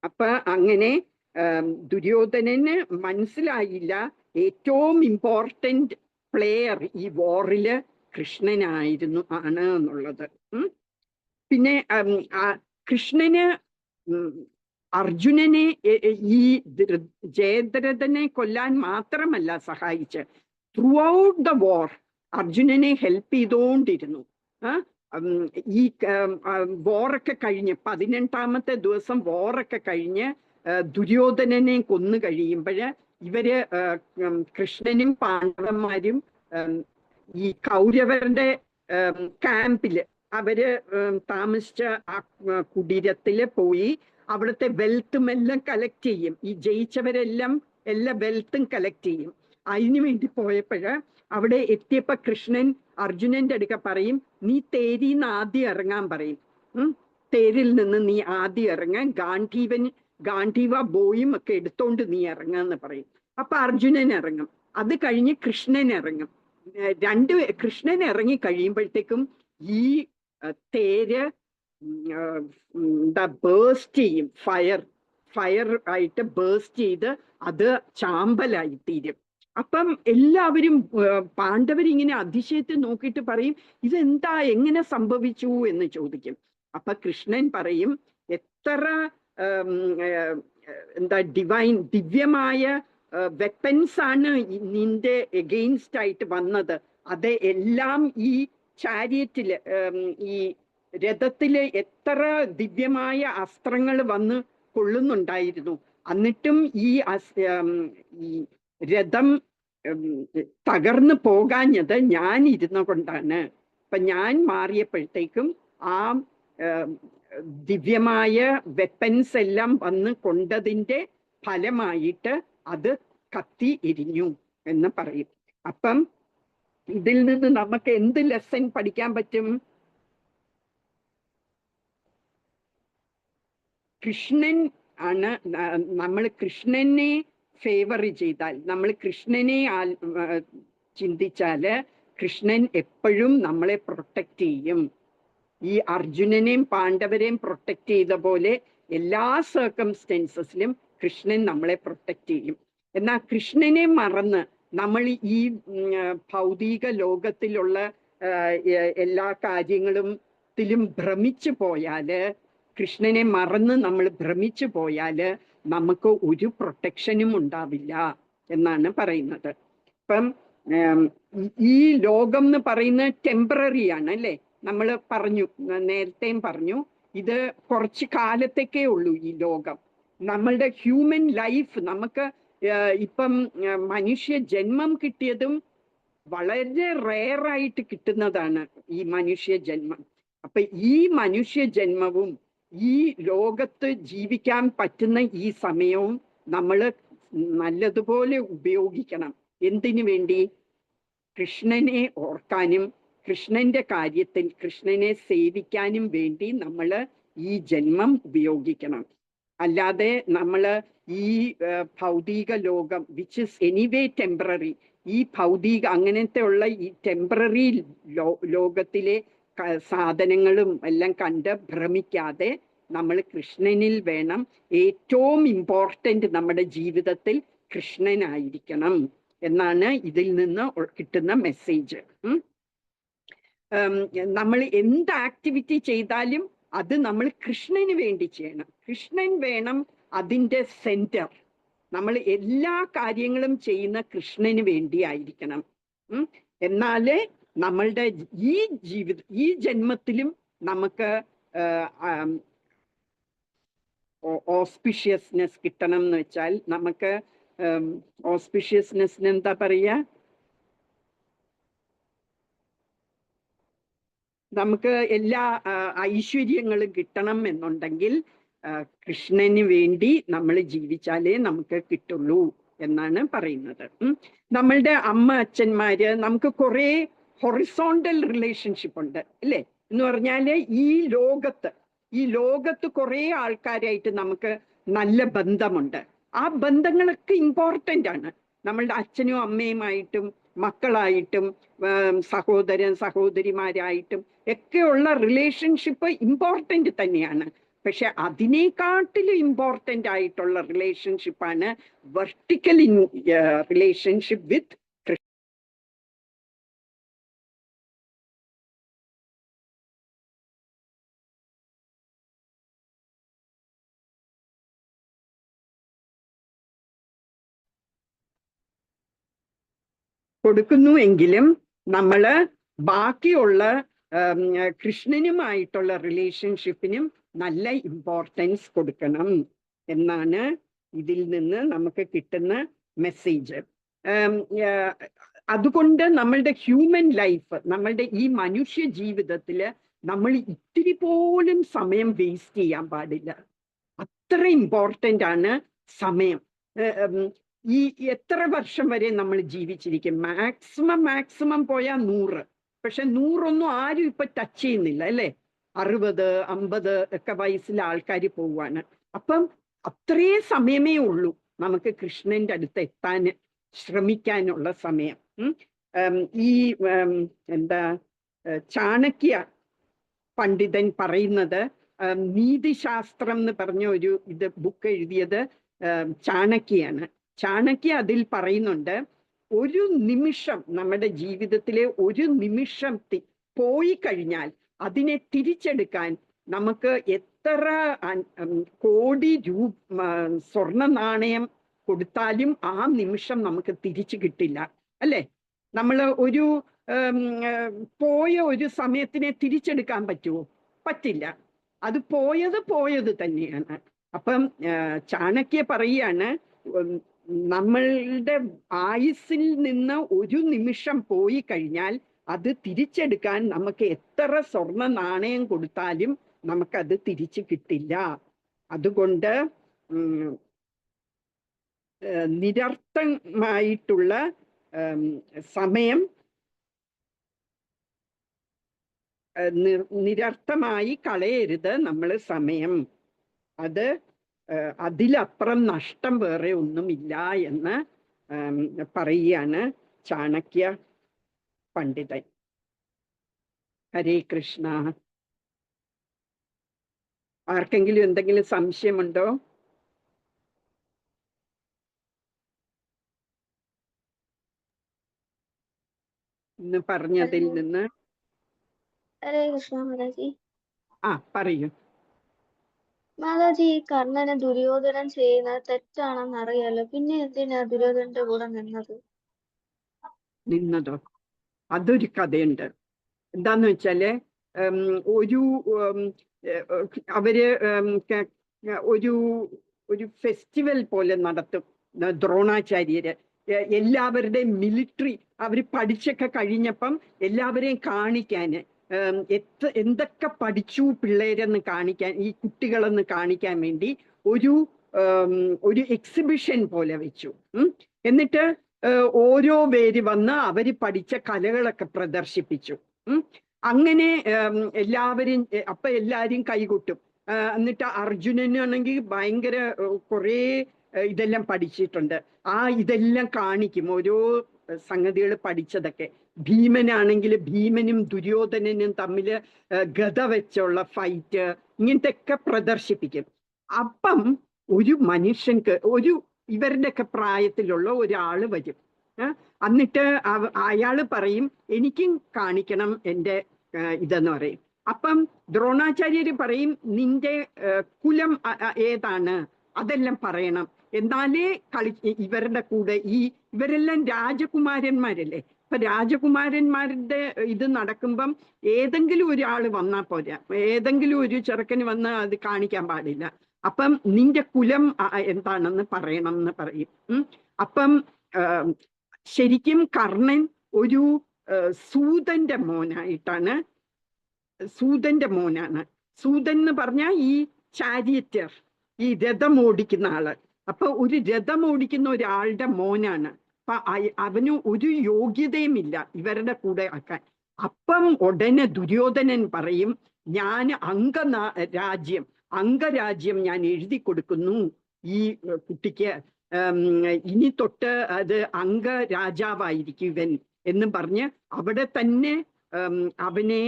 അപ്പൊ അങ്ങനെ ദുര്യോധനന് മനസ്സിലായില്ല ഏറ്റവും ഇമ്പോർട്ടന്റ് പ്ലെയർ ഈ വാറില് കൃഷ്ണനായിരുന്നു എന്നുള്ളത്. പിന്നെ കൃഷ്ണന് അർജുനനെ ഈ ജയദ്രഥനെ കൊല്ലാൻ മാത്രമല്ല സഹായിച്ച്, ത്രൂ ഔട്ട് ദ വാർ അർജുനനെ ഹെൽപ്പ് ചെയ്തുകൊണ്ടിരുന്നു. ഈ വാറൊക്കെ കഴിഞ്ഞ് 18ാമത്തെ ദിവസം വാറൊക്കെ കഴിഞ്ഞ് ദുര്യോധനനെ കൊന്നു കഴിയുമ്പോൾ ഇവര് കൃഷ്ണനും പാണ്ഡവന്മാരും ഈ കൗരവരുടെ ക്യാമ്പില് അവര് താമസിച്ച ആ കുടീരത്തില് പോയി അവിടുത്തെ വെൽത്തും എല്ലാം കളക്ട് ചെയ്യും. ഈ ജയിച്ചവരെല്ലാം എല്ലാ വെൽത്തും കളക്ട് ചെയ്യും. അതിനു വേണ്ടി പോയപ്പോഴ് അവിടെ എത്തിയപ്പോ കൃഷ്ണൻ അർജുനന്റെ അടുക്ക പറയും, നീ തേരിന്ന് ആദ്യം ഇറങ്ങാൻ പറയും. തേരിൽ നിന്ന് നീ ആദ്യം ഇറങ്ങാൻ, ഗാന്ധീവ ബോയും ഒക്കെ എടുത്തോണ്ട് നീ ഇറങ്ങാന്ന് പറയും. അപ്പൊ അർജുനൻ ഇറങ്ങും. അത് കഴിഞ്ഞ് കൃഷ്ണൻ ഇറങ്ങും. കൃഷ്ണൻ ഇറങ്ങി കഴിയുമ്പോഴത്തേക്കും ഈ തേര് ബേസ്റ്റ് ചെയ്യും. ഫയർ ആയിട്ട് ബേസ്റ്റ് ചെയ്ത് അത് ചാമ്പലായി തീരും. അപ്പം എല്ലാവരും പാണ്ഡവരിങ്ങനെ അതിശയത്തിൽ നോക്കിയിട്ട് പറയും, ഇതെന്താ, എങ്ങനെ സംഭവിച്ചു എന്ന് ചോദിക്കും. അപ്പൊ കൃഷ്ണൻ പറയും, എത്ര ദിവ്യമായ വെപ്പൻസ് ആണ് നിന്റെ എഗെയിൻസ്റ്റ് ആയിട്ട് വന്നത്, അത് എല്ലാം ഈ ചാരിയറ്റില് ഈ രഥത്തില് എത്ര ദിവ്യമായ അസ്ത്രങ്ങൾ വന്ന് കൊള്ളുന്നുണ്ടായിരുന്നു. എന്നിട്ടും ഈ രഥം തകർന്നു പോകാഞ്ഞത് ഞാൻ ഇരുന്ന കൊണ്ടാണ്. അപ്പൊ ഞാൻ മാറിയപ്പോഴത്തേക്കും ആ ദിവ്യമായ വെപ്പൻസ് എല്ലാം വന്ന് കൊണ്ടതിൻ്റെ ഫലമായിട്ട് അത് കത്തി എരിഞ്ഞു എന്ന് പറയും. അപ്പം ഇതിൽ നിന്ന് നമുക്ക് എന്ത് ലെസൺ പഠിക്കാൻ പറ്റും? കൃഷ്ണൻ ആണ്, നമ്മൾ കൃഷ്ണനെ ഫേവർ ചെയ്താൽ, നമ്മൾ കൃഷ്ണനെ ചിന്തിച്ചാല് കൃഷ്ണൻ എപ്പോഴും നമ്മളെ പ്രൊട്ടക്റ്റ് ചെയ്യും. ഈ അർജുനനെയും പാണ്ഡവരെയും പ്രൊട്ടക്റ്റ് ചെയ്ത പോലെ എല്ലാ സർക്കംസ്റ്റൻസസിലും കൃഷ്ണൻ നമ്മളെ പ്രൊട്ടക്റ്റ് ചെയ്യും. എന്നാൽ കൃഷ്ണനെ മറന്ന് നമ്മൾ ഈ ഭൗതിക ലോകത്തിലുള്ള എല്ലാ കാര്യത്തിലും ഭ്രമിച്ചു പോയാല്, കൃഷ്ണനെ മറന്ന് നമ്മൾ ഭ്രമിച്ചു പോയാല് നമുക്ക് ഒരു പ്രൊട്ടക്ഷനും ഉണ്ടാവില്ല എന്നാണ് പറയുന്നത്. ഇപ്പം ഈ ലോകം എന്ന് പറയുന്നത് ടെമ്പററി ആണ് അല്ലേ? നമ്മൾ പറഞ്ഞു, നേരത്തെയും പറഞ്ഞു, ഇത് കുറച്ച് കാലത്തേക്കേ ഉള്ളൂ ഈ ലോകം. നമ്മളുടെ ഹ്യൂമൻ ലൈഫ്, നമുക്ക് ഇപ്പം മനുഷ്യ ജന്മം കിട്ടിയതും വളരെ റെയറായിട്ട് കിട്ടുന്നതാണ് ഈ മനുഷ്യ ജന്മം. അപ്പൊ ഈ മനുഷ്യ ജന്മവും ഈ ലോകത്ത് ജീവിക്കാൻ പറ്റുന്ന ഈ സമയവും നമ്മൾ നല്ലതുപോലെ ഉപയോഗിക്കണം. എന്തിനു വേണ്ടി? കൃഷ്ണനെ ഓർക്കാനും കൃഷ്ണന്റെ കാര്യത്തിൽ കൃഷ്ണനെ സേവിക്കാനും വേണ്ടി നമ്മൾ ഈ ജന്മം ഉപയോഗിക്കണം. അല്ലാതെ നമ്മൾ ഈ ഭൗതിക ലോകം, വിച്ച് ഇസ് എനിവേ ടെമ്പററി, ഈ ഭൗതിക അങ്ങനത്തെ ഉള്ള ഈ ടെമ്പററി ലോകത്തിലെ സാധനങ്ങളും എല്ലാം കണ്ട് ഭ്രമിക്കാതെ നമ്മൾ കൃഷ്ണനിൽ വേണം. ഏറ്റവും ഇമ്പോർട്ടൻ്റ് നമ്മുടെ ജീവിതത്തിൽ കൃഷ്ണനായിരിക്കണം എന്നാണ് ഇതിൽ നിന്ന് കിട്ടുന്ന മെസ്സേജ്. നമ്മൾ എന്ത് ആക്ടിവിറ്റി ചെയ്താലും അത് നമ്മൾ കൃഷ്ണന് വേണ്ടി ചെയ്യണം. കൃഷ്ണൻ വേണം അതിൻ്റെ സെന്റർ. നമ്മൾ എല്ലാ കാര്യങ്ങളും ചെയ്യുന്ന കൃഷ്ണന് വേണ്ടി ആയിരിക്കണം. എന്നാലേ നമ്മളുടെ ഈ ജന്മത്തിലും നമുക്ക് ഓസ്പിഷ്യസ്നെസ് കിട്ടണം എന്ന് വെച്ചാൽ, നമുക്ക് ഓസ്പിഷ്യസ്നെസ്സിന് എന്താ പറയുക? നമുക്ക് എല്ലാ ഐശ്വര്യങ്ങളും കിട്ടണം എന്നുണ്ടെങ്കിൽ കൃഷ്ണന് വേണ്ടി നമ്മൾ ജീവിച്ചാലേ നമുക്ക് കിട്ടുള്ളൂ എന്നാണ് പറയുന്നത്. നമ്മളുടെ അമ്മ അച്ഛന്മാര് നമുക്ക് കുറേ ഹൊറിസോണ്ടൽ റിലേഷൻഷിപ്പ് ഉണ്ട് അല്ലേ? എന്ന് പറഞ്ഞാല് ഈ ലോകത്ത് കുറേ ആൾക്കാരായിട്ട് നമുക്ക് നല്ല ബന്ധമുണ്ട്. ആ ബന്ധങ്ങളൊക്കെ ഇമ്പോർട്ടൻ്റ് ആണ്. നമ്മളുടെ അച്ഛനും അമ്മയുമായിട്ടും മക്കളായിട്ടും സഹോദരന്മാരായിട്ടും ഒക്കെയുള്ള റിലേഷൻഷിപ്പ് ഇമ്പോർട്ടൻ്റ് തന്നെയാണ്. പക്ഷെ അതിനേക്കാട്ടിലും ഇമ്പോർട്ടൻ്റ് ആയിട്ടുള്ള റിലേഷൻഷിപ്പാണ് വെർട്ടിക്കൽ റിലേഷൻഷിപ്പ് വിത്ത് കൊടുക്കുന്നുവെങ്കിലും നമ്മള് ബാക്കിയുള്ള കൃഷ്ണനുമായിട്ടുള്ള റിലേഷൻഷിപ്പിനും നല്ല ഇമ്പോർട്ടൻസ് കൊടുക്കണം എന്നാണ് ഇതിൽ നിന്ന് നമുക്ക് കിട്ടുന്ന മെസ്സേജ്. അതുകൊണ്ട് നമ്മളുടെ ഹ്യൂമൻ ലൈഫ്, നമ്മളുടെ ഈ മനുഷ്യ ജീവിതത്തിൽ നമ്മൾ ഇത്തിരി പോലും സമയം വേസ്റ്റ് ചെയ്യാൻ പാടില്ല. അത്ര ഇമ്പോർട്ടൻ്റ് ആണ് സമയം. ഈ എത്ര വർഷം വരെ നമ്മൾ ജീവിച്ചിരിക്കും? മാക്സിമം പോയാൽ 100. പക്ഷെ 100 ആരും ഇപ്പൊ ടച്ച് ചെയ്യുന്നില്ല അല്ലേ? 60, 50 ഒക്കെ വയസ്സിലെ ആൾക്കാർ പോവാണ്. അപ്പം അത്രേ സമയമേ ഉള്ളൂ നമുക്ക് കൃഷ്ണന്റെ അടുത്ത് എത്താൻ ശ്രമിക്കാനുള്ള സമയം. ഈ എന്താ ചാണക്യ പണ്ഡിതൻ പറയുന്നത്, നീതിശാസ്ത്രം എന്ന് പറഞ്ഞ ഒരു ബുക്ക് എഴുതിയത് ചാണക്യാണ്. ചാണക്യ അതിൽ പറയുന്നുണ്ട്, ഒരു നിമിഷം നമ്മുടെ ജീവിതത്തിലെ ഒരു നിമിഷം പോയി കഴിഞ്ഞാൽ അതിനെ തിരിച്ചെടുക്കാൻ നമുക്ക് എത്ര കോടി സ്വർണ്ണ നാണയം കൊടുത്താലും ആ നിമിഷം നമുക്ക് തിരിച്ചു കിട്ടില്ല അല്ലേ? നമ്മൾ ഒരു പോയ ഒരു സമയത്തിനെ തിരിച്ചെടുക്കാൻ പറ്റുമോ? പറ്റില്ല. അത് പോയത് തന്നെയാണ്. അപ്പം ചാണക്യ പറയാണ്, നമ്മളുടെ ആയുസ്സിൽ നിന്ന് ഒരു നിമിഷം പോയി കഴിഞ്ഞാൽ അത് തിരിച്ചെടുക്കാൻ നമുക്ക് എത്ര സ്വർണ്ണ നാണയം കൊടുത്താലും നമുക്കത് തിരിച്ചു കിട്ടില്ല. അതുകൊണ്ട് നിരർത്ഥമായിട്ടുള്ള സമയം നിരർത്ഥമായി കളയരുത് നമ്മൾ സമയം. അത് അതിലപ്പുറം നഷ്ടം വേറെ ഒന്നുമില്ല എന്ന് പറയുകയാണ് ചാണക്യ പണ്ഡിതൻ. ഹരേ കൃഷ്ണ. ആർക്കെങ്കിലും എന്തെങ്കിലും സംശയമുണ്ടോ? ഇന്ന് പറഞ്ഞതിൽ നിന്ന്. ഹരേ കൃഷ്ണ മാതാജി. പറയൂ മാതാജി. കർണനെ ദുര്യോധനൻ ചെയ്യുന്നത് തെറ്റാണെന്ന് അറിയാലോ, പിന്നെ എന്തിനാ ദുര്യോധനന്റെ കൂടെ നിന്നതോ? അതൊരു കഥയുണ്ട്. എന്താന്ന് വെച്ചാല് അവര് ഒരു ഫെസ്റ്റിവൽ പോലെ നടത്തും ദ്രോണാചാര്യര്. എല്ലാവരുടെയും മിലിറ്ററി അവര് പഠിച്ചൊക്കെ കഴിഞ്ഞപ്പം എല്ലാവരെയും കാണിക്കാന്, എന്തൊക്കെ പഠിച്ചു പിള്ളേരെന്ന് കാണിക്കാൻ, ഈ കുട്ടികളെന്ന് കാണിക്കാൻ വേണ്ടി ഒരു എക്സിബിഷൻ പോലെ വെച്ചു. എന്നിട്ട് ഓരോ പേര് വന്ന് അവര് പഠിച്ച കലകളൊക്കെ പ്രദർശിപ്പിച്ചു. അങ്ങനെ എല്ലാവരും കൈകൊട്ടും. എന്നിട്ട് അർജുനനാണെങ്കിൽ ഭയങ്കര കുറേ ഇതെല്ലാം പഠിച്ചിട്ടുണ്ട്. ഇതെല്ലാം കാണിക്കും, ഓരോ സംഗതികൾ പഠിച്ചതൊക്കെ. ഭീമനാണെങ്കിൽ ഭീമനും ദുര്യോധനനും തമ്മിൽ ഗദ വെച്ചുള്ള ഫൈറ്റ്, ഇങ്ങനത്തെ ഒക്കെ പ്രദർശിപ്പിക്കും. അപ്പം ഒരു മനുഷ്യൻക്ക് ഇവരുടെയൊക്കെ പ്രായത്തിലുള്ള ഒരാള് വരും. എന്നിട്ട് അയാള് പറയും, എനിക്കും കാണിക്കണം എൻ്റെ ഇതെന്ന് പറയും. അപ്പം ദ്രോണാചാര്യര് പറയും, നിന്റെ കുലം ഏതാണ് അതെല്ലാം പറയണം, എന്നാലേ ഇവരുടെ കൂടെ ഇവരെല്ലാം രാജകുമാരന്മാരല്ലേ. അപ്പൊ രാജകുമാരന്മാരുടെ ഇത് നടക്കുമ്പം ഏതെങ്കിലും ഒരാൾ വന്നാൽ പോരാ, ഏതെങ്കിലും ഒരു ചെറുക്കന് വന്ന് അത് കാണിക്കാൻ പാടില്ല. അപ്പം നിന്റെ കുലം എന്താണെന്ന് പറയണം എന്ന് പറയും. അപ്പം ശരിക്കും കർണൻ ഒരു സൂതന്റെ മോനാണ്. സൂതൻ എന്ന് പറഞ്ഞാൽ ഈ ചാരിയറ്റർ, ഈ രഥം ഓടിക്കുന്ന ആള്. അപ്പൊ ഒരു രഥം ഓടിക്കുന്ന ഒരാളുടെ മോനാണ്. അപ്പൊ അവന് ഒരു യോഗ്യതയുമില്ല ഇവരുടെ കൂടെ ആക്കാൻ. അപ്പം ഉടനെ ദുര്യോധനൻ പറയും, ഞാൻ അംഗരാജ്യം ഞാൻ എഴുതി കൊടുക്കുന്നു ഈ കുട്ടിക്ക്, ഇനി തൊട്ട് അത് അംഗരാജാവായിരിക്കും ഇവൻ എന്ന് പറഞ്ഞ് അവിടെ തന്നെ അവനെ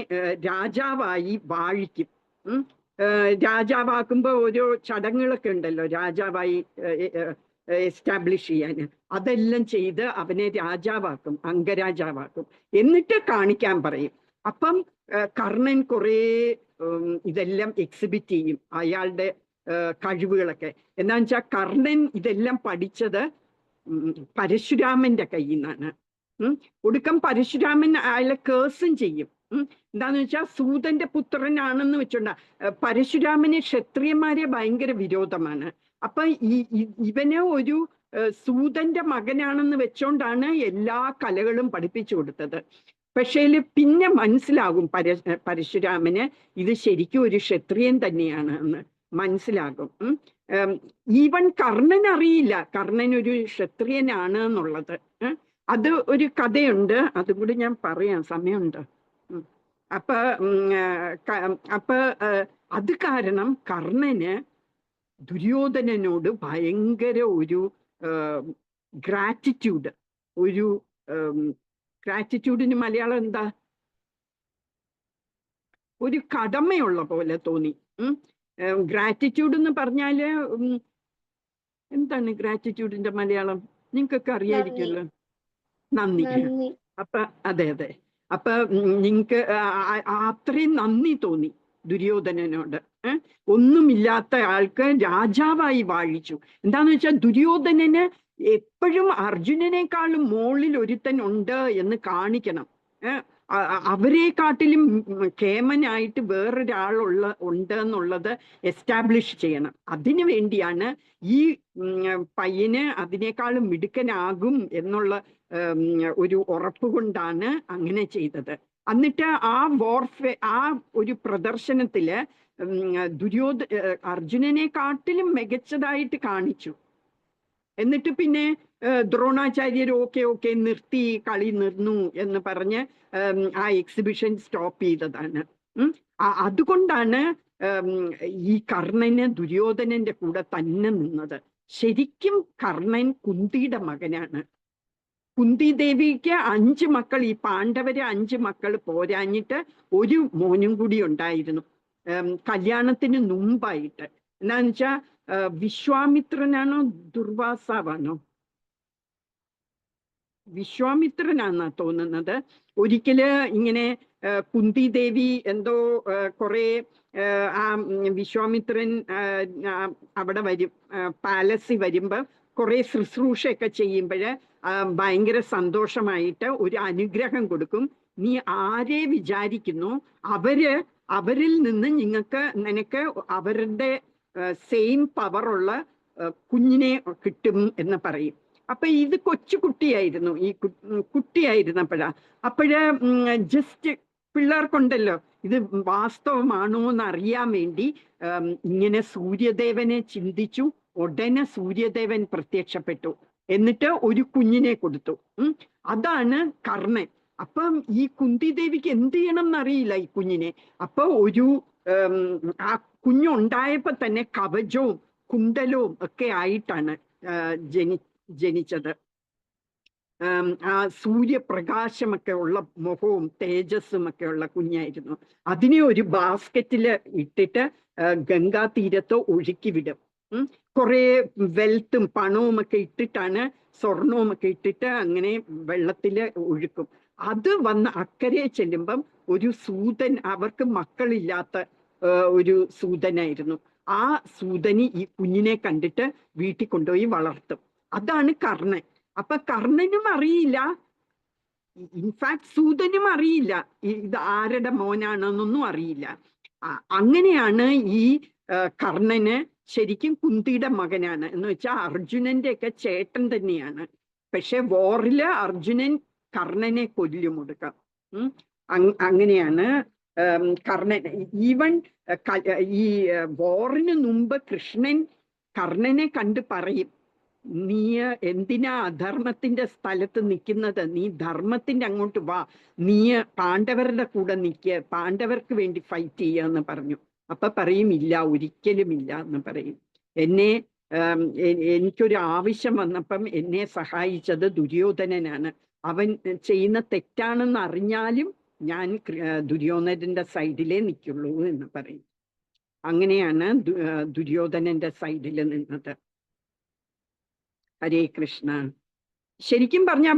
രാജാവായി വാഴിക്കും. രാജാവാക്കുമ്പോ ഓരോ ചടങ്ങുകളൊക്കെ ഉണ്ടല്ലോ രാജാവായി എസ്റ്റാബ്ലിഷ് ചെയ്യാൻ. അതെല്ലാം ചെയ്ത് അവനെ രാജാവാക്കും, അംഗരാജാവാക്കും. എന്നിട്ട് കാണിക്കാൻ പറയും. അപ്പം കർണൻ കുറേ ഇതെല്ലാം എക്സിബിറ്റ് ചെയ്യും, അയാളുടെ കഴിവുകളൊക്കെ. എന്താന്ന് വെച്ചാൽ കർണൻ ഇതെല്ലാം പഠിച്ചത് പരശുരാമന്റെ കയ്യിൽ നിന്നാണ്. ഒടുക്കം പരശുരാമൻ അയാളെ കേസും ചെയ്യും. എന്താന്ന് വെച്ചാൽ സൂതന്റെ പുത്രനാണെന്ന് വെച്ചോണ്ട പരശുരാമന് ക്ഷത്രിയന്മാരെ ഭയങ്കര വിരോധമാണ്. അപ്പൊ ഇവന് ഒരു സൂതന്റെ മകനാണെന്ന് വെച്ചോണ്ടാണ് എല്ലാ കലകളും പഠിപ്പിച്ചു കൊടുത്തത്. പക്ഷേ പിന്നെ മനസ്സിലാകും പരശുരാമന് ഇത് ശരിക്കും ഒരു ക്ഷത്രിയൻ തന്നെയാണ് എന്ന് മനസ്സിലാകും. ഈവൻ കർണൻ അറിയില്ല കർണൻ ഒരു ക്ഷത്രിയനാണ് എന്നുള്ളത്. അത് ഒരു കഥയുണ്ട്, അതും കൂടി ഞാൻ പറയാം, സമയമുണ്ട്. അപ്പൊ അത് കാരണം കർണന് ദുര്യോധനനോട് ഭയങ്കര ഒരു ഗ്രാറ്റിറ്റ്യൂഡ്, ഒരു ഗ്രാറ്റിറ്റ്യൂഡിന് മലയാളം എന്താ, ഒരു കടമയുള്ള പോലെ തോന്നി. ഗ്രാറ്റിറ്റ്യൂഡ് എന്ന് പറഞ്ഞാല് എന്താണ് ഗ്രാറ്റിറ്റ്യൂഡിന്റെ മലയാളം? നിങ്ങൾക്കൊക്കെ അറിയായിരിക്കുമല്ലോ. നന്ദി. അപ്പൊ അതെ. അപ്പൊ നിങ്ങക്ക് അത്രയും നന്ദി തോന്നി ദുര്യോധനനോട്. ഒന്നുമില്ലാത്ത ആൾക്ക് രാജാവായി വാഴിച്ചു. എന്താന്ന് വെച്ചാൽ ദുര്യോധനന് എപ്പോഴും അർജുനനേക്കാളും മുകളിൽ ഒരുത്തൻ ഉണ്ട് എന്ന് കാണിക്കണം. അവരെക്കാട്ടിലും കേമനായിട്ട് ഉണ്ട് എന്നുള്ളത് എസ്റ്റാബ്ലിഷ് ചെയ്യണം. അതിനു വേണ്ടിയാണ് ഈ പയ്യന് അതിനേക്കാളും മിടുക്കനാകും എന്നുള്ള ഒരു ഉറപ്പ് കൊണ്ടാണ് അങ്ങനെ ചെയ്തത്. എന്നിട്ട് ആ ഒരു പ്രദർശനത്തില് അർജുനനെക്കാട്ടിലും മികച്ചതായിട്ട് കാണിച്ചു. എന്നിട്ട് പിന്നെ ദ്രോണാചാര്യർ ഓക്കെ നിർത്തി, കളി നിർന്നു എന്ന് പറഞ്ഞ് ആ എക്സിബിഷൻ സ്റ്റോപ്പ് ചെയ്തതാണ്. അതുകൊണ്ടാണ് ഈ കർണന് ദുര്യോധനന്റെ കൂടെ തന്നെ നിന്നത്. ശരിക്കും കർണൻ കുന്തിയുടെ മകനാണ്. കുന്തി ദേവിക്ക് 5 മക്കൾ, ഈ പാണ്ഡവര് 5 മക്കൾ പോരാഞ്ഞിട്ട് ഒരു മോനും കൂടി ഉണ്ടായിരുന്നു കല്യാണത്തിന് മുമ്പായിട്ട്. എന്താന്ന് വെച്ചാ വിശ്വാമിത്രനാണോ ദുർവാസാവാണോ? വിശ്വാമിത്രനാന്നാ തോന്നുന്നത്. ഒരിക്കല് ഇങ്ങനെ കുന്തി ദേവി എന്തോ കുറെ ആ വിശ്വാമിത്രൻ അവിടെ വരും, പാലസിൽ വരുമ്പോ കുറെ ശുശ്രൂഷയൊക്കെ ചെയ്യുമ്പോഴ് ഭയങ്കര സന്തോഷമായിട്ട് ഒരു അനുഗ്രഹം കൊടുക്കും. നീ ആരെ വിചാരിക്കുന്നു അവരിൽ നിന്ന് നിനക്ക് അവരുടെ സെയിം പവറുള്ള കുഞ്ഞിനെ കിട്ടും എന്ന് പറയും. അപ്പൊ ഇത് കൊച്ചുകുട്ടിയായിരുന്നു, ഈ കുട്ടിയായിരുന്നപ്പോഴാ. ജസ്റ്റ് പിള്ളേർക്കുണ്ടല്ലോ ഇത് വാസ്തവമാണോ എന്ന് അറിയാൻ വേണ്ടി ഇങ്ങനെ സൂര്യദേവനെ ചിന്തിച്ചു. ഉടനെ സൂര്യദേവൻ പ്രത്യക്ഷപ്പെട്ടു, എന്നിട്ട് ഒരു കുഞ്ഞിനെ കൊടുത്തു. അതാണ് കർണൻ. അപ്പം ഈ കുന്തി ദേവിക്ക് എന്ത് ചെയ്യണം എന്നറിയില്ല ഈ കുഞ്ഞിനെ. അപ്പൊ ആ കുഞ്ഞുണ്ടായപ്പോ തന്നെ കവചവും കുണ്ടലവും ഒക്കെ ആയിട്ടാണ് ജനിച്ചത്. ആ സൂര്യപ്രകാശമൊക്കെ ഉള്ള മുഖവും തേജസ്സും ഒക്കെ ഉള്ള കുഞ്ഞായിരുന്നു. അതിനെ ഒരു ബാസ്ക്കറ്റില് ഇട്ടിട്ട് ഗംഗാ തീരത്ത് ഒഴുക്കി വിടും. കുറെ വെൽത്തും പണവും ഒക്കെ ഇട്ടിട്ടാണ്, സ്വർണവും ഒക്കെ ഇട്ടിട്ട് അങ്ങനെ വെള്ളത്തില് ഒഴുക്കും. അത് വന്ന് അക്കരെ ചെല്ലുമ്പം ഒരു സൂതൻ, അവർക്ക് മക്കളില്ലാത്ത ഒരു സൂതനായിരുന്നു. ആ സൂതനി ഈ കുഞ്ഞിനെ കണ്ടിട്ട് വീട്ടിൽ കൊണ്ടുപോയി വളർത്തും. അതാണ് കർണൻ. അപ്പൊ കർണനും അറിയില്ല, ഇൻഫാക്ട് സൂതനും അറിയില്ല ഇത് ആരുടെ മോനാണെന്നൊന്നും അറിയില്ല. അങ്ങനെയാണ് ഈ കർണന് ശരിക്കും കുന്തിയുടെ മകനാണ് എന്ന് വെച്ചാൽ അർജുനന്റെ ഒക്കെ ചേട്ടൻ തന്നെയാണ്. പക്ഷെ വോറില് അർജുനൻ കർണനെ കൊല്ലുമൊടുക്കാം. അങ്ങനെയാണ് കർണൻ. ഈവൻ ഈ വോറിന് മുമ്പ് കൃഷ്ണൻ കർണനെ കണ്ട് പറയും, നീ എന്തിനാ അധർമ്മത്തിന്റെ സ്ഥലത്ത് നിൽക്കുന്നത്, നീ ധർമ്മത്തിന്റെ അങ്ങോട്ട് വാ, നീ പാണ്ഡവരുടെ കൂടെ നിൽക്കുക, പാണ്ഡവർക്ക് വേണ്ടി ഫൈറ്റ് ചെയ്യുക എന്ന് പറഞ്ഞു. അപ്പൊ പറയും ഇല്ല, ഒരിക്കലും ഇല്ല എന്ന് പറയും. എനിക്കൊരു ആവശ്യം വന്നപ്പം എന്നെ സഹായിച്ചത് ദുര്യോധനനാണ്. അവൻ ചെയ്യുന്ന തെറ്റാണെന്ന് അറിഞ്ഞാലും ഞാൻ ദുര്യോധനന്റെ സൈഡിലേ നിൽക്കുള്ളൂ എന്ന് പറയും. അങ്ങനെയാണ് ദുര്യോധനന്റെ സൈഡിൽ നിന്നത്. ഹരേ കൃഷ്ണ. ശരിക്കും പറഞ്ഞ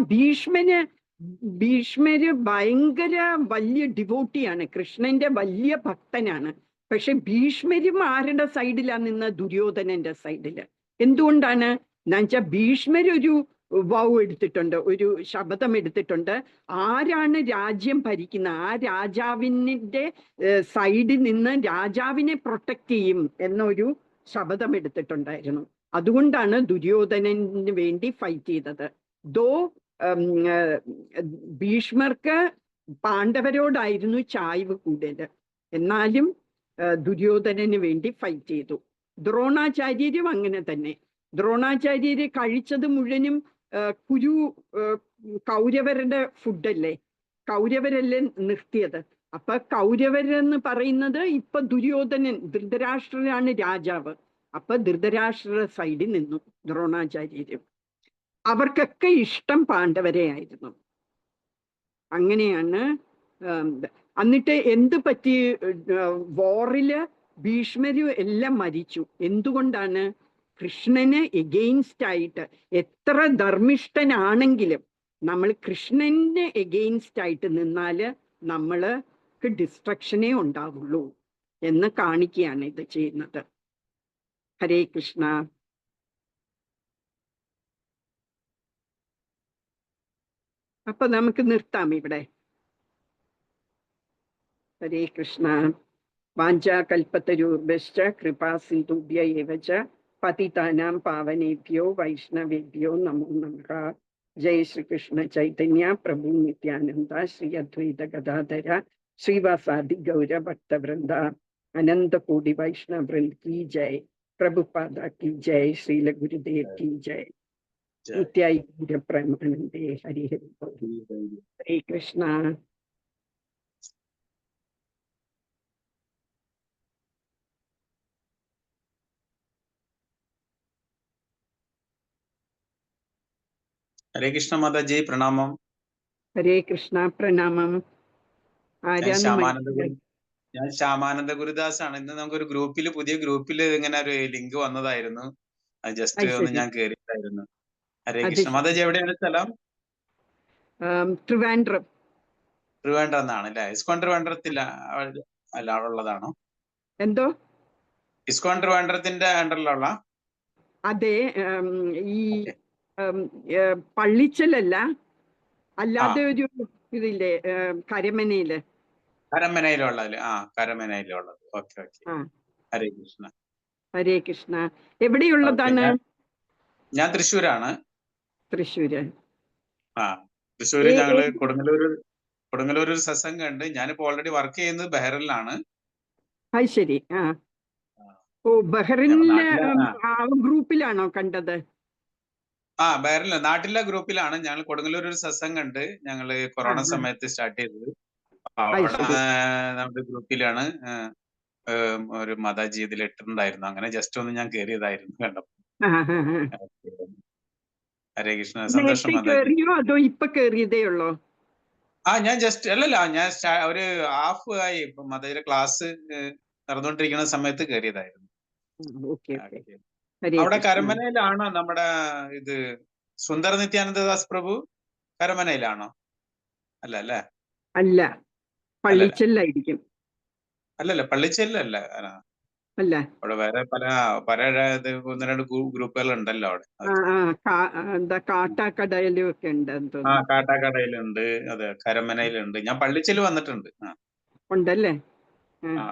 ഭീഷ്മര് ഭയങ്കര വലിയ ഡിവോട്ടിയാണ്, കൃഷ്ണന്റെ വലിയ ഭക്തനാണ്. പക്ഷെ ഭീഷ്മരും ആരുടെ സൈഡിലാ നിന്ന്? ദുര്യോധനന്റെ സൈഡില്. എന്തുകൊണ്ടാണ് എന്നുവെച്ചാൽ ഭീഷ്മരൊരു വൗ എടുത്തിട്ടുണ്ട്, ഒരു ശപഥം എടുത്തിട്ടുണ്ട്. ആരാണ് രാജ്യം ഭരിക്കുന്ന ആ രാജാവിന്റെ സൈഡിൽ നിന്ന് രാജാവിനെ പ്രൊട്ടക്ട് ചെയ്യും എന്നൊരു ശപഥം എടുത്തിട്ടുണ്ടായിരുന്നു. അതുകൊണ്ടാണ് ദുര്യോധനന് വേണ്ടി ഫൈറ്റ് ചെയ്തത്. ദോ ഭീഷ്മർക്ക് പാണ്ഡവരോടായിരുന്നു ചായ്വ് കൂടുതൽ, എന്നാലും ദുര്യോധനന് വേണ്ടി ഫൈറ്റ് ചെയ്തു. ദ്രോണാചാര്യരും അങ്ങനെ തന്നെ. ദ്രോണാചാര്യര് കഴിച്ചത് മുഴുവനും കൗരവരുടെ ഫുഡല്ലേ, കൗരവരല്ലേ നിർത്തിയത്. അപ്പൊ കൗരവരെന്ന് പറയുന്നത് ഇപ്പൊ ദുര്യോധനൻ, ധൃതരാഷ്ട്രരാണ് രാജാവ്. അപ്പൊ ധൃതരാഷ്ട്ര സൈഡിൽ നിന്നു ദ്രോണാചാര്യരും. അവർക്കൊക്കെ ഇഷ്ടം പാണ്ഡവരെ ആയിരുന്നു. അങ്ങനെയാണ്. എന്നിട്ട് എന്ത് പറ്റി? വാറില് ഭീഷ്മരും എല്ലാം മരിച്ചു. എന്തുകൊണ്ടാണ്? കൃഷ്ണന് എഗെയിൻസ്റ്റ് ആയിട്ട്, എത്ര ധർമ്മിഷ്ഠനാണെങ്കിലും നമ്മൾ കൃഷ്ണന് എഗെയിൻസ്റ്റ് ആയിട്ട് നിന്നാല് നമ്മൾക്ക് ഡിസ്ട്രക്ഷനേ ഉണ്ടാവുള്ളൂ എന്ന് കാണിക്കുകയാണ് ഇത് ചെയ്യുന്നത്. ഹരേ കൃഷ്ണ. അപ്പൊ നമുക്ക് നിർത്താം ഇവിടെ. ഹരേ കൃഷ്ണ. വാഞ്ചാകൽപതരുഭ്യശ്ച കൃപാ സിന്ധുഭ്യ ഏവ ച പതിതാനാം പാവനേഭ്യോ വൈഷ്ണവേഭ്യോ നമോ നമഃ. ജയ ശ്രീകൃഷ്ണ ചൈതന്യ പ്രഭു നിത്യാനന്ദ ശ്രീ അദ്വൈത ഗദാധര ശ്രീവാസാദി ഗൗര ഭക്തവൃന്ദ അനന്ത കോടി വൈഷ്ണവ വൃന്ദ की जय. प्रभुपाद की जय. श्रील गुरुदेव की जय. नित्याय गौर प्रेमानंदे. हरि हरि बोल. हरे कृष्ण. ഹരേ കൃഷ്ണ മാതാജി, പ്രണാമം. ഹരേ കൃഷ്ണ. പ്രണാമം. ഞാൻ ശ്യാമാനന്ദ ഗുരുദാസ് ആണ്. ഇന്ന് നമുക്കൊരു ഗ്രൂപ്പിൽ, പുതിയ ഗ്രൂപ്പിൽ ഇങ്ങനെ ഒരു ലിങ്ക് വന്നതായിരുന്നു. അത് ജസ്റ്റ് ഒന്ന് ഞാൻ കേറിയിട്ടായിരുന്നു. ഹരേ കൃഷ്ണ മാതാജി. എവിടെയാണ് സ്ഥലം? ട്രിവാൻഡ്രം. ട്രിവാൻഡ്രം എന്നാണ് അല്ലേ? ഇസ്കോൺ ട്രിവാൻഡ്രത്തിൽ ഉള്ളതാണോ? എന്തോ? ഇസ്കോൺ ട്രിവാൻഡ്രത്തിന്റെ അണ്ടറിലുള്ള? അതെ. ഈ പള്ളിച്ചലല്ല, അല്ലാതെ ഒരു ഇതില്ലേ കരമനയില്. കരമനയിലുള്ളത്. കരമനയിലുള്ളത്. Okay okay. ഹരേ കൃഷ്ണ. ഹരേ കൃഷ്ണ. എവിടെയുള്ളതാണ്? ഞാൻ തൃശ്ശൂരാണ്. തൃശ്ശൂര്. തൃശ്ശൂര് ഞങ്ങള് കൊടുങ്ങല്ലൂർ ഒരു സത്സംഗം ഉണ്ട്. ഞാനിപ്പോ ഓൾറെഡി വർക്ക് ചെയ്യുന്നത് ബഹ്റിനിലാണ്. അത് ശരി. ഓ, ബഹ്റിനിലെ ഗ്രൂപ്പിലാണോ കണ്ടത്? ബഹ്റിനിലെ നാട്ടിലെ ഗ്രൂപ്പിലാണ്. ഞങ്ങൾ കൊടുങ്ങല്ലൂർ ഒരു സത്സംഗം ഉണ്ട്. ഞങ്ങള് കൊറോണ സമയത്ത് സ്റ്റാർട്ട് ചെയ്തത്. നമ്മുടെ ഗ്രൂപ്പിലാണ്. ഒരു മാതാജി ഇതിൽ ഇട്ടിട്ടുണ്ടായിരുന്നു. അങ്ങനെ ജസ്റ്റ് ഒന്ന് ഞാൻ കേറിയതായിരുന്നു കണ്ടപ്പോ. ഹരേ കൃഷ്ണ. സന്തോഷം മാതാജി. അതോ ഇപ്പൊ കേറിയതേ ഉള്ളോ? ഞാൻ ജസ്റ്റ് അല്ലല്ല, ഞാൻ ഒരു ഹാഫ് ആയി. ഇപ്പൊ മാതാജിയുടെ ക്ലാസ് നടന്നുകൊണ്ടിരിക്കുന്ന സമയത്ത് കേറിയതായിരുന്നു. അവിടെ കരമനയിലാണോ നമ്മുടെ ഇത് സുന്ദർ നിത്യാനന്ദദാസ് പ്രഭു? കരമനയിലാണോ? അല്ല അല്ലേ? അല്ല, പള്ളിച്ചലായിരിക്കും. അല്ലല്ല, പള്ളിച്ചലല്ല. അല്ല, അവിടെ വേറെ പല ഒന്ന് രണ്ട് ഗ്രൂപ്പുകൾ ഉണ്ടല്ലോ അവിടെ. കാട്ടാക്കടയിലും ഒക്കെ ഉണ്ട്. കാട്ടാക്കടയിലുണ്ട്. അതെ, കരമനയിലുണ്ട്. ഞാൻ പള്ളിച്ചല് വന്നിട്ടുണ്ട്. ഉണ്ടല്ലേ?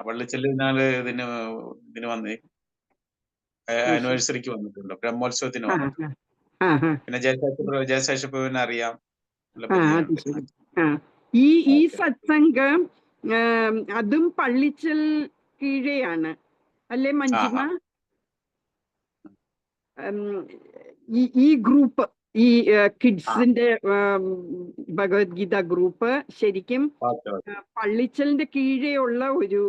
പള്ളിച്ചല് ഞങ്ങള് ഇതിന് വന്നേ ആനിവേഴ്സറിക്ക് വന്നിട്ടുണ്ട്. ബ്രഹ്മോത്സവത്തിന് വന്നിട്ടുണ്ട്. പിന്നെ ജയശേഷപ്രഭുവിനെ അറിയാം. ഈ സത്സംഗം അതും പള്ളിച്ചൽ കീഴെയാണ് അല്ലേ മഞ്ജിമ? ഈ ഗ്രൂപ്പ്, ഈ കിഡ്സിന്റെ ഭഗവത്ഗീത ഗ്രൂപ്പ് ശരിക്കും പള്ളിച്ചലിന്റെ കീഴെയുള്ള ഒരു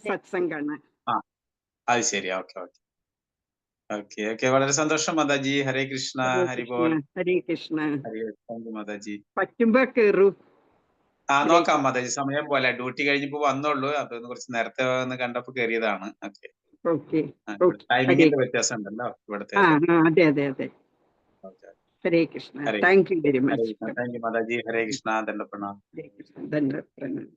സത്സംഗാണ്. അത് ശരി. Okay okay okay okay. വളരെ സന്തോഷം മാതാജി. ഹരേ കൃഷ്ണ. ഹരിബോൾ. ഹരേ കൃഷ്ണ. ഹരേ മാതാജി. പറ്റുമ്പോ കേറൂ. നോക്കാം മാതാജി, സമയം പോലെ ഡ്യൂട്ടി കഴിഞ്ഞപ്പോ വന്നോളൂ, അതൊന്ന് കുറച്ച് നേരത്തെ ഒന്ന് കണ്ടപ്പോ കയറിയതാണ്. Okay, okay. ടൈമിങ്ങിന്റെ വ്യത്യാസം ഉണ്ടല്ലോ ഇവിടുത്തെ. അതെ. Hare Krishna. Thank you very much. Thank you മാതാജി. ഹരേ കൃഷ്ണ. ദണ്ഡപ്രണാമം. ഹരേ കൃഷ്ണ. ധന്യവാദം.